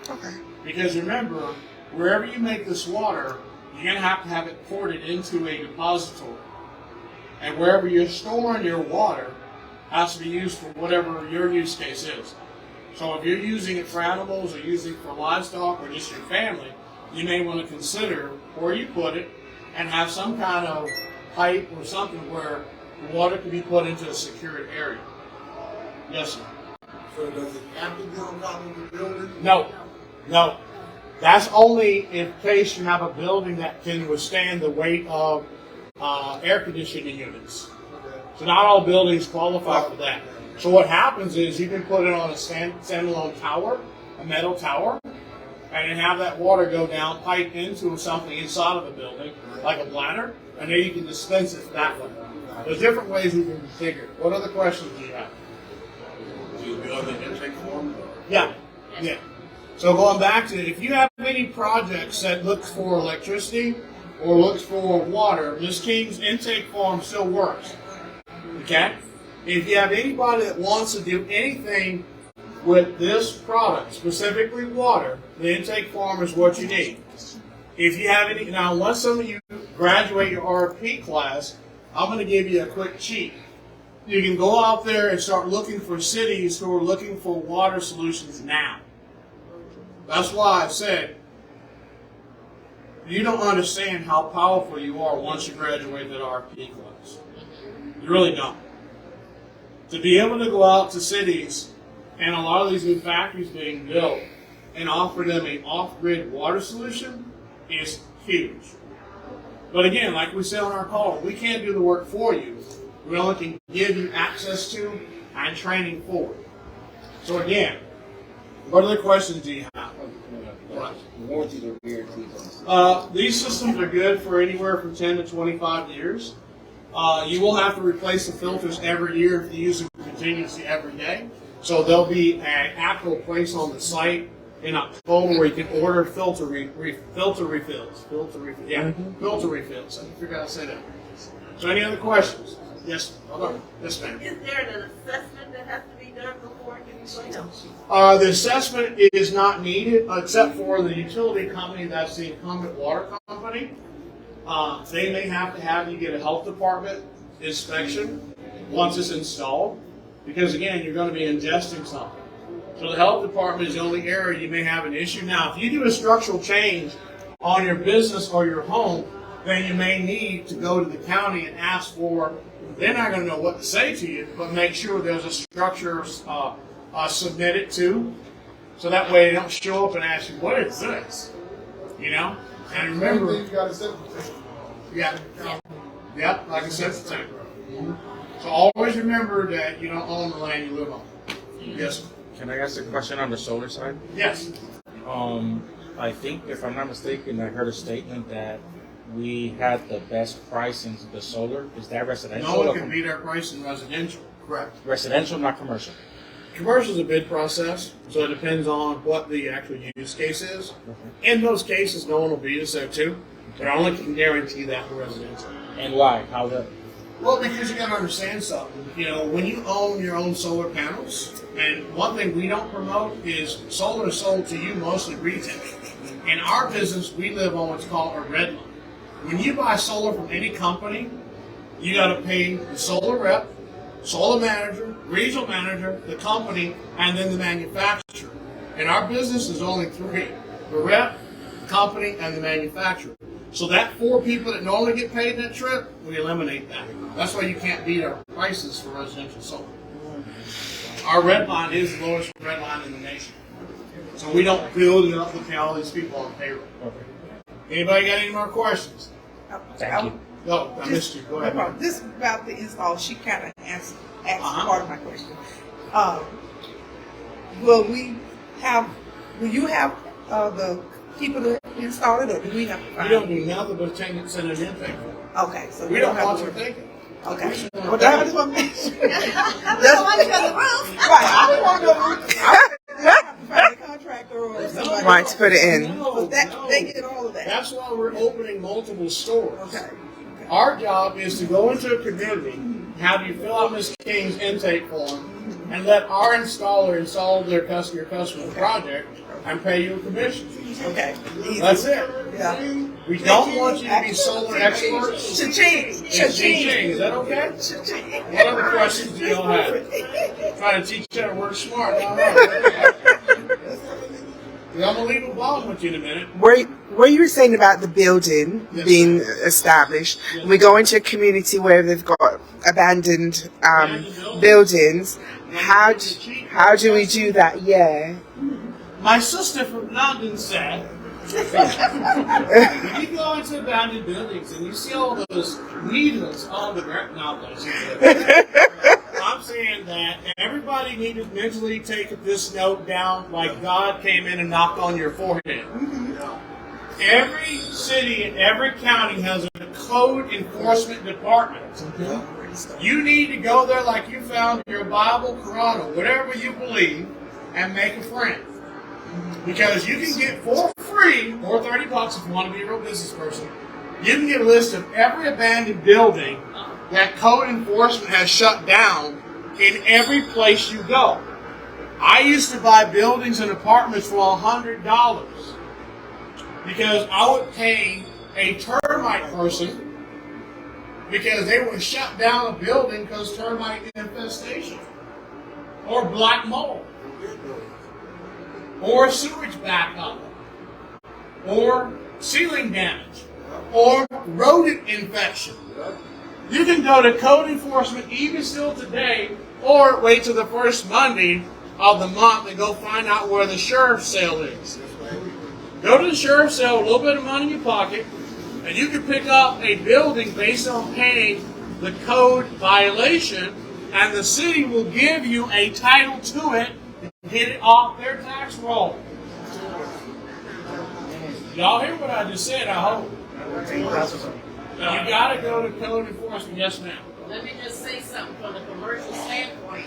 C: Okay.
B: Because remember, wherever you make this water, you're going to have it ported into a depository. And wherever you're storing your water has to be used for whatever your use case is. So if you're using it for animals or using it for livestock or just your family, you may want to consider where you put it and have some kind of pipe or something where the water can be put into a secured area. Yes, sir.
G: So does it have to be on top of the building?
B: No. No. That's only in case you have a building that can withstand the weight of air conditioning units.
G: Okay.
B: So not all buildings qualify for that. So what happens is you can put it on a standalone tower, a metal tower, and then have that water go down, pipe into something inside of a building, like a bladder, and then you can dispense it that way. There's different ways we can configure it. What other questions do you have?
G: Do you build an intake form?
B: Yeah. Yeah. So going back to, if you have any projects that look for electricity or looks for water, Ms. King's intake form still works. Okay? If you have anybody that wants to do anything with this product, specifically water, the intake form is what you need. If you have any, now unless some of you graduate your RP class, I'm going to give you a quick cheat. You can go out there and start looking for cities who are looking for water solutions now. That's why I said, you don't understand how powerful you are once you graduate that RP class. You really don't. To be able to go out to cities and a lot of these new factories being built and offer them an off-grid water solution is huge. But again, like we said on our call, we can't do the work for you. We only can give you access to and training for it. So again, what other questions do you have?
F: Warranties or guarantees?
B: These systems are good for anywhere from 10 to 25 years. You will have to replace the filters every year if you use them continuously every day. So there'll be an actual place on the site in October where you can order filter refills. Filter refills. I figured out to say that. So any other questions? Yes. Yes, ma'am.
H: Is there an assessment that has to be done before it can be put out?
B: The assessment is not needed except for the utility company that's the incumbent water company. They may have to have you get a health department inspection once it's installed, because again, you're going to be ingesting something. So the health department is the only area you may have an issue. Now, if you do a structural change on your business or your home, then you may need to go to the county and ask for, they're not going to know what to say to you, but make sure there's a structure submitted to, so that way they don't show up and ask you, what is this? You know? And remember,
G: You got a septic tank.
B: yeah, like a septic tank. So always remember that you don't own the land you live on. Yes,
I: Can I ask a question on the solar side?
B: yes.
I: I think, if I'm not mistaken, I heard a statement that we had the best price in the solar. Is that residential?
B: No one
I: or
B: can beat our price in residential. Correct.
I: residential, not commercial?
B: Commercial is a bid process, so it depends on what the actual use case is. In those cases, no one will beat us there too, but I only can guarantee that for residential.
I: And why? How the?
B: Well, because you got to understand something. You know, when you own your own solar panels, and one thing we don't promote is solar is sold to you mostly retail. In our business, we live on what's called a red line. When you buy solar from any company, you got to pay the solar rep, solar manager, regional manager, the company, and then the manufacturer. In our business, there's only three: the rep, the company, and the manufacturer. So that 4 people that normally get paid that trip, we eliminate that. That's why you can't beat our prices for residential solar. Our red line is the lowest red line in the nation. So we don't build it up to pay all these people on payroll. Anybody got any more questions?
I: Thank you.
B: No, I missed you. Go ahead.
C: This about the install, she kind of asked part of my question. Will you have the people to install it, or do we have to
B: We
C: find
B: don't do nothing but send an intake.
C: Okay, so
B: We
C: we
B: don't
C: don't have
B: want
C: to
B: you
C: worry.
B: thinking.
C: Okay. Well, that is what I'm saying.
H: That's why you got the roof.
C: Right, I don't want no have to find a contractor or somebody.
J: Right, to put it in.
B: No,
C: They
B: no.
C: get all of that.
B: That's why we're opening multiple stores.
C: Okay.
B: Our job is to go into a community, have you fill out Ms. King's intake form, and let our installer install your customer's project and pay you a commission.
C: Okay. Easy.
B: That's it.
C: Yeah.
B: We don't want you to be solar experts.
C: Cha-ching.
B: It's Cha-ching. Is that okay? What other questions do y'all have? Trying to teach you how to work smart. No. I'm going to leave a bomb with you in a minute.
J: Where you were saying about the building
B: Yes,
J: being
B: ma'am.
J: established,
B: Yes.
J: we go into a community where they've got abandoned buildings. How do we do that? Yeah.
B: My sister from London said, if you go into abandoned buildings and you see all those needles on the ground, I'm saying that everybody needs to mentally take this note down like God came in and knocked on your forehead. Every city and every county has a code enforcement department. You need to go there like you found your Bible, Quran, or whatever you believe, and make a friend. Because you can get for free, or $30 if you want to be a real business person, you can get a list of every abandoned building that code enforcement has shut down in every place you go. I used to buy buildings and apartments for $100 because I would pay a termite person because they would shut down a building because termite infestation, or black mold, or sewage backup, or ceiling damage, or rodent infection. You can go to code enforcement even still today, or wait till the first Monday of the month and go find out where the sheriff's sale is. Go to the sheriff's sale with a little bit of money in your pocket, and you can pick up a building based on paying the code violation, and the city will give you a title to it and get it off their tax roll. Y'all hear what I just said, I hope. You got to go to code enforcement. Yes, ma'am.
K: Let me just say something from the commercial standpoint.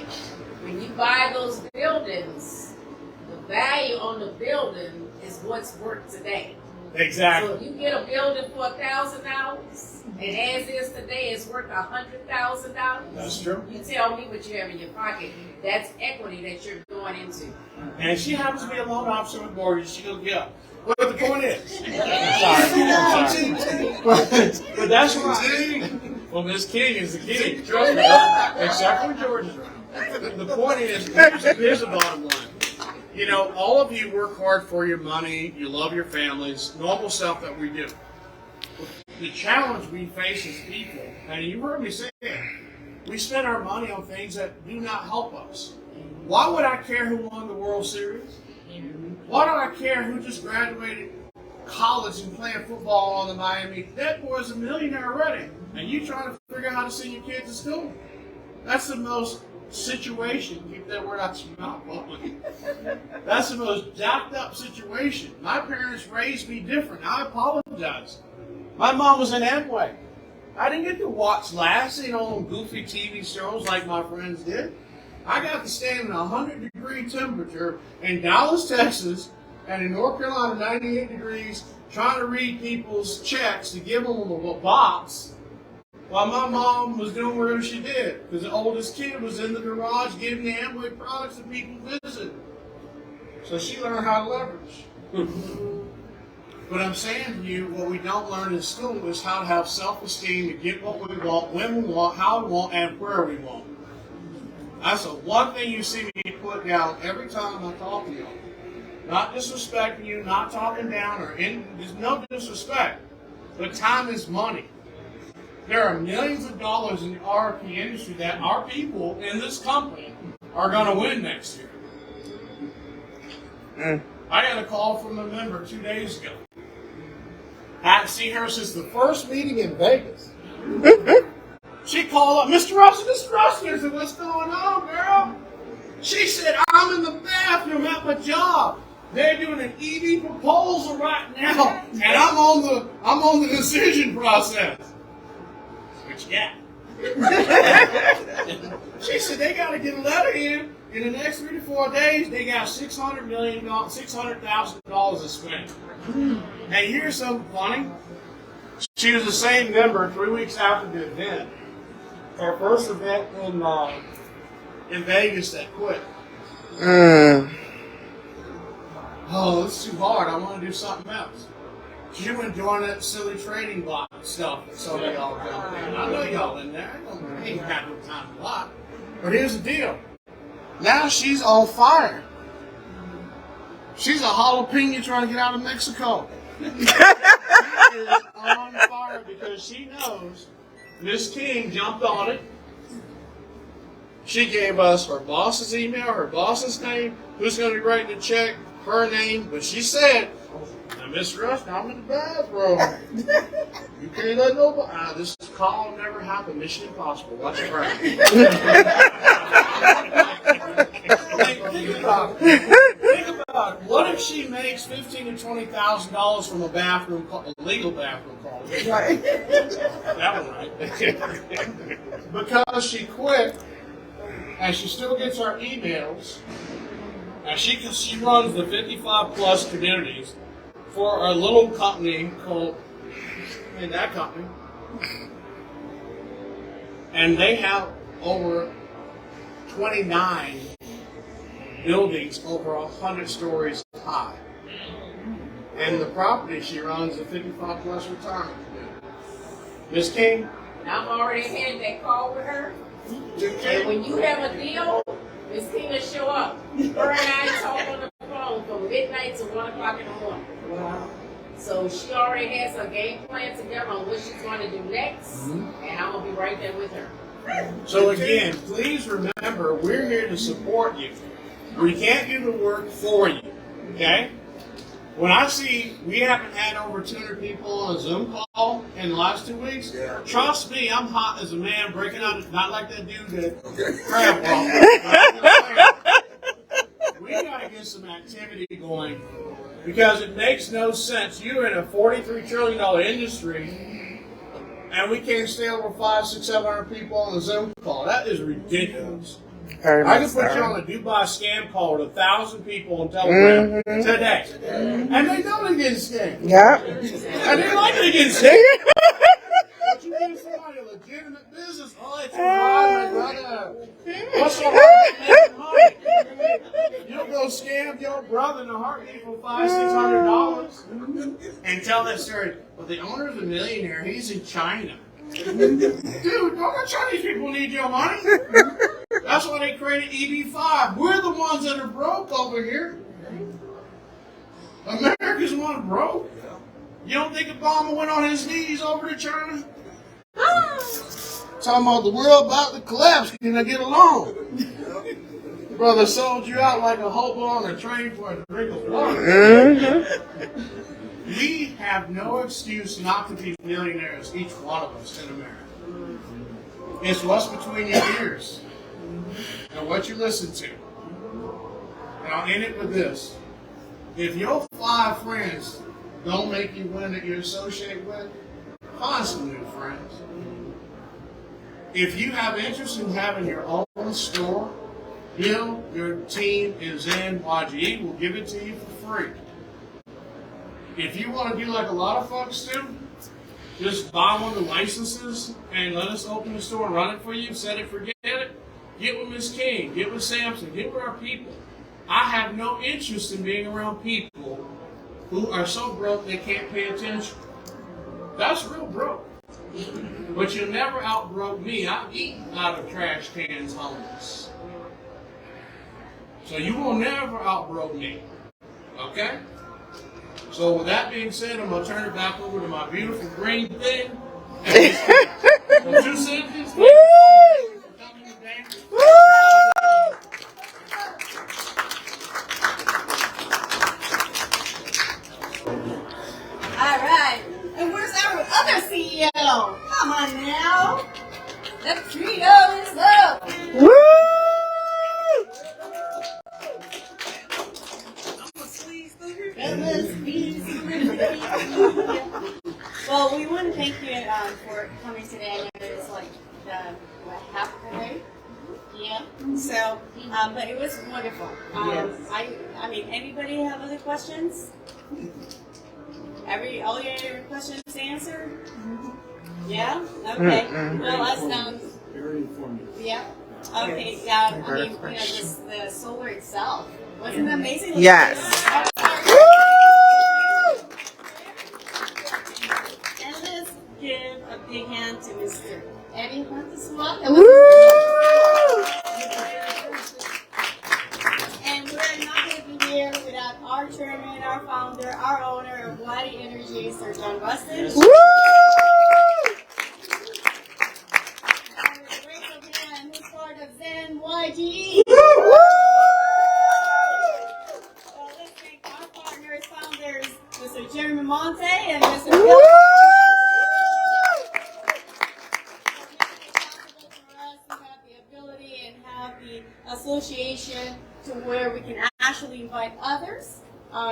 K: When you buy those buildings, the value on the building is what's worth today.
B: Exactly.
K: So if you get a building for $1,000, and as is today, it's worth $100,000.
B: That's true.
K: You tell me what you have in your pocket. That's equity that you're going into.
B: And if she happens to be a loan officer with mortgage, she'll get. But the point is,
I: I'm sorry.
B: but that's right. Well, Miss King is the king, trust me. Except for George's round. The point is, here's the bottom line. You know, all of you work hard for your money, you love your families, normal stuff that we do. The challenge we face as people, and you heard me say it, we spend our money on things that do not help us. Why would I care who won the World Series? Why do I care who just graduated college and playing football on the Miami? That boy's a millionaire already, and you trying to figure out how to send your kids to school. That's the most situation. Keep that word out your mouth, public. That's the most jacked up situation. My parents raised me different. I apologize. My mom was in Amway. I didn't get to watch Lassie on goofy TV shows like my friends did. I got to stand in a 100-degree temperature in Dallas, Texas, and in North Carolina, 98 degrees, trying to read people's checks to give them a box while my mom was doing whatever she did. Because the oldest kid was in the garage giving the Amway products to people visiting. So she learned how to leverage. But I'm saying to you, what we don't learn in school is how to have self-esteem to get what we want, when we want, how we want, and where we want. That's the one thing you see me put down every time I talk to you. Not disrespecting you, not talking down, there's no disrespect. But time is money. There are millions of dollars in the RP industry that our people in this company are going to win next year. I got a call from a member 2 days ago. I haven't seen her since the first meeting in Vegas. She called up, Mr. Rustin, I said, what's going on, girl? She said, I'm in the bathroom at my job. They're doing an EV proposal right now, and I'm on the decision process. What you got? She said they got to get a letter in the next 3 to 4 days. They got $600,000 to spend. And here's something funny. She was the same member 3 weeks after the event. Her first event in Vegas that quit. Oh, it's too hard. I want to do something else. She went join that silly trading block stuff that some of y'all jumped in. I know y'all in there. I ain't got no time to block. But here's the deal. Now she's on fire. She's a jalapeno trying to get out of Mexico. She is on fire because she knows Miss King jumped on it. She gave us her boss's email, her boss's name, who's going to be writing the check, her name. But she said, now, Miss Rustin, I'm in the bathroom. You can't let nobody. This call never happened. Mission impossible. Watch it right. Think about it. What if she makes $15,000 to $20,000 from a bathroom, a legal bathroom call? Right. That one right. Because she quit, and she still gets our emails, and she runs the 55 plus communities for a little company called, that company. And they have over 29 buildings over 100 stories high. And the property she runs a 55 plus retirement community. Miss King?
K: I've already had that call with her. And when you have a deal, Miss King will show up. Her and I talk on the phone from midnight to 1 o'clock in the morning. Wow. So she already has her game plan together on what she's going to do next, and I'm going to be right there with her.
B: So again, please remember, we're here to support you. We can't do the work for you, okay? When I see we haven't had over 200 people on a Zoom call in the last 2 weeks, trust me, I'm hot as a man breaking out, not like that dude that crab walked. We got to get some activity going because it makes no sense. You're in a $43 trillion industry and we can't stay over 500, 600, 700 people on a Zoom call. That is ridiculous. I can put you on a Dubai scam call with 1,000 people on Telegram today. And they know they're getting scammed. Yeah. And they like they getting scammed. But you give somebody a legitimate business, oh, it's my brother. What's so hard to make money? You'll go scam your brother in a heartbeat for $500, $600. tell that story. Well, the owner's a millionaire. He's in China. Dude, don't the Chinese people need your money? That's why they created EB5. We're the ones that are broke over here. America's the one broke. You don't think Obama went on his knees over to China? Talking about the world about to collapse. Can I get along? Brother sold you out like a hobo on a train for a drink of water. We have no excuse not to be millionaires, each one of us in America. It's what's between your ears and what you listen to. And I'll end it with this. If your 5 friends don't make you one that you're associated with, find some new friends. If you have interest in having your own store, build your team in ZENYGE. We'll give it to you for free. If you want to do like a lot of folks do, just buy one of the licenses and let us open the store and run it for you, set it, forget it. Get with Miss King, get with Samson, get with our people. I have no interest in being around people who are so broke they can't pay attention. That's real broke. But you'll never outbroke me. I've eaten out of trash cans homeless. So you will never outbroke me. Okay? So with that being said, I'm going to turn it back over to my beautiful green thing. And 2 sentences.
L: All right. And where's our other CEO? Come on now. The trio is up. Woo!
M: Well, we want to thank you for coming today. I know it's like half of the day. Yeah. So, but it was wonderful.
L: Yes.
M: I mean, anybody have other questions? All your questions answered? Yeah. Okay. Well, that sounds
F: very informative.
M: Yeah. Okay. Yeah. I mean, just the solar itself wasn't it amazing?
J: Yes.
M: And let's give a big hand to Mr. Eddie Hunt as well. And we're not going to be here without our chairman, our founder, our owner of Futile Energy, Sir John Rustin. Woo! Our grateful man who's part of ZENYGE. So let's thank our partners, founders, Mr. Jeremy Monte and Mr. Bill. Association to where we can actually invite others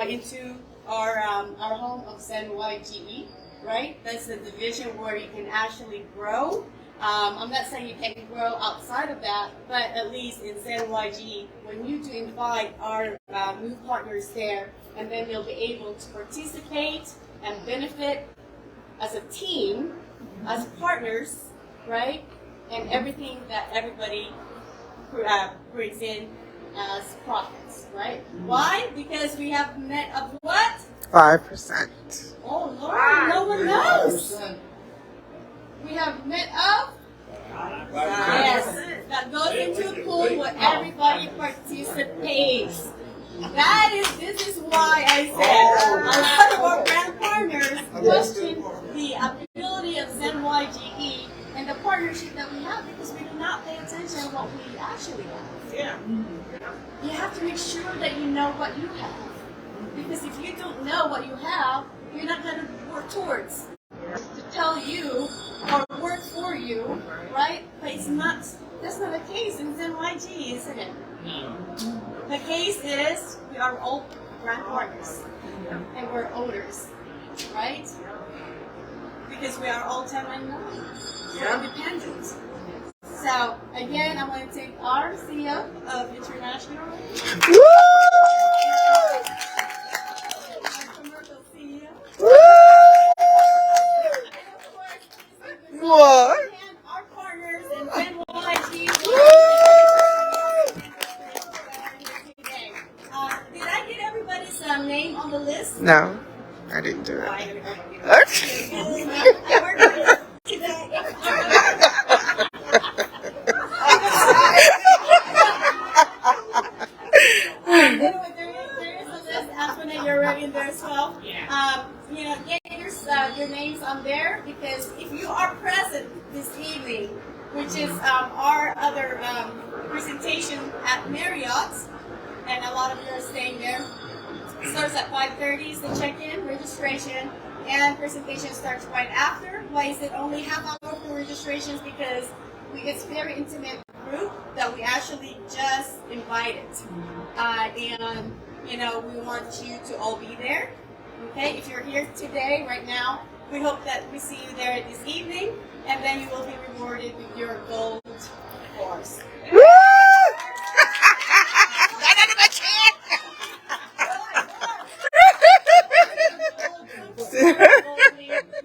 M: into our home of ZENYGE, right? That's the division where you can actually grow. I'm not saying you can grow outside of that, but at least in ZENYGE, when you do invite our new partners there, and then they'll be able to participate and benefit as a team, as partners, right? And everything that everybody brings in as profits, right? Why? Because we have met of what?
J: 5%.
M: Oh Lord, no one knows. We have met of? Yes, that goes into a pool where everybody participates. This is why I said a lot of our brand partners question the ability of ZENYGE and the partnership that we have because we do not pay attention to what we actually have.
L: Yeah.
M: You have to make sure that you know what you have. Because if you don't know what you have, you're not going to work towards to tell you or work for you, right? But that's not the case in ZENYGE, isn't it? The case is we are all brand partners and we're owners, right? Because we are all 1099. We're independent. So again, I want to thank our CEO of International, our commercial CEO, and of course,
J: What?
M: and our partners in ZENYGE. Did I get everybody's name on the list?
J: No.
C: I didn't do it.
M: Anyway, there is a list after that you're ready there as well. You know, get your names on there, because if you are present this evening, which is our other presentation at Marriott's, and a lot of you are staying there. It starts at 5:30 is the check-in, registration, and presentation starts right after. Why is it only half hour for registrations? Because it's very intimate group that we actually just invited. And, you know, we want you to all be there. Okay, if you're here today, right now, we hope that we see you there this evening, and then you will be rewarded with your gold course.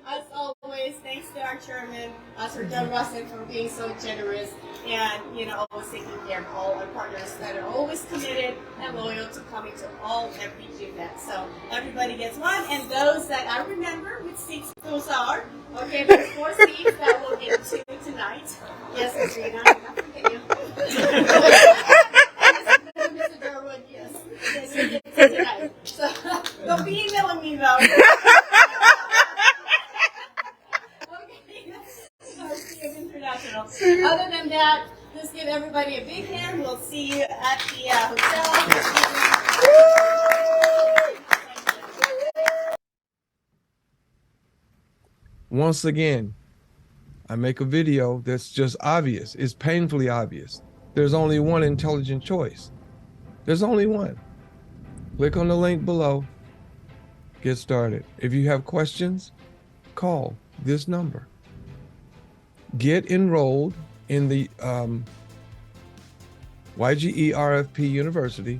M: As always, thanks to our chairman, Sir Rustin, for being so generous and, you know, always taking care of all our partners that are always committed and loyal to coming to every event. So everybody gets one, and those that I remember which seats those are. Okay, there's 4 seats that we'll get to tonight. Yes, Adrina, I forget you. Mr. Darwood, yes. Yes, we get to tonight. So don't be emailing me though. International. Other than that, just give everybody a big hand. We'll see you at the hotel.
A: Once again, I make a video that's just obvious. It's painfully obvious. There's only one intelligent choice. There's only one. Click on the link below. Get started. If you have questions, call this number. Get enrolled in the YGE RFP University.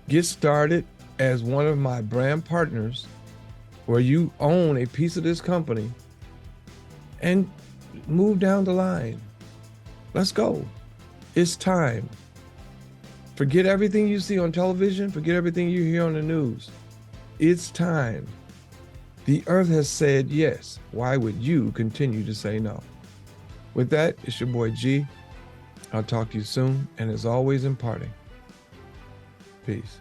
A: Get started as one of my brand partners, where you own a piece of this company, and move down the line. Let's go. It's time. Forget everything you see on television. Forget everything you hear on the news. It's time. The earth has said yes. Why would you continue to say no? With that, it's your boy G. I'll talk to you soon, and as always, imparting. Peace.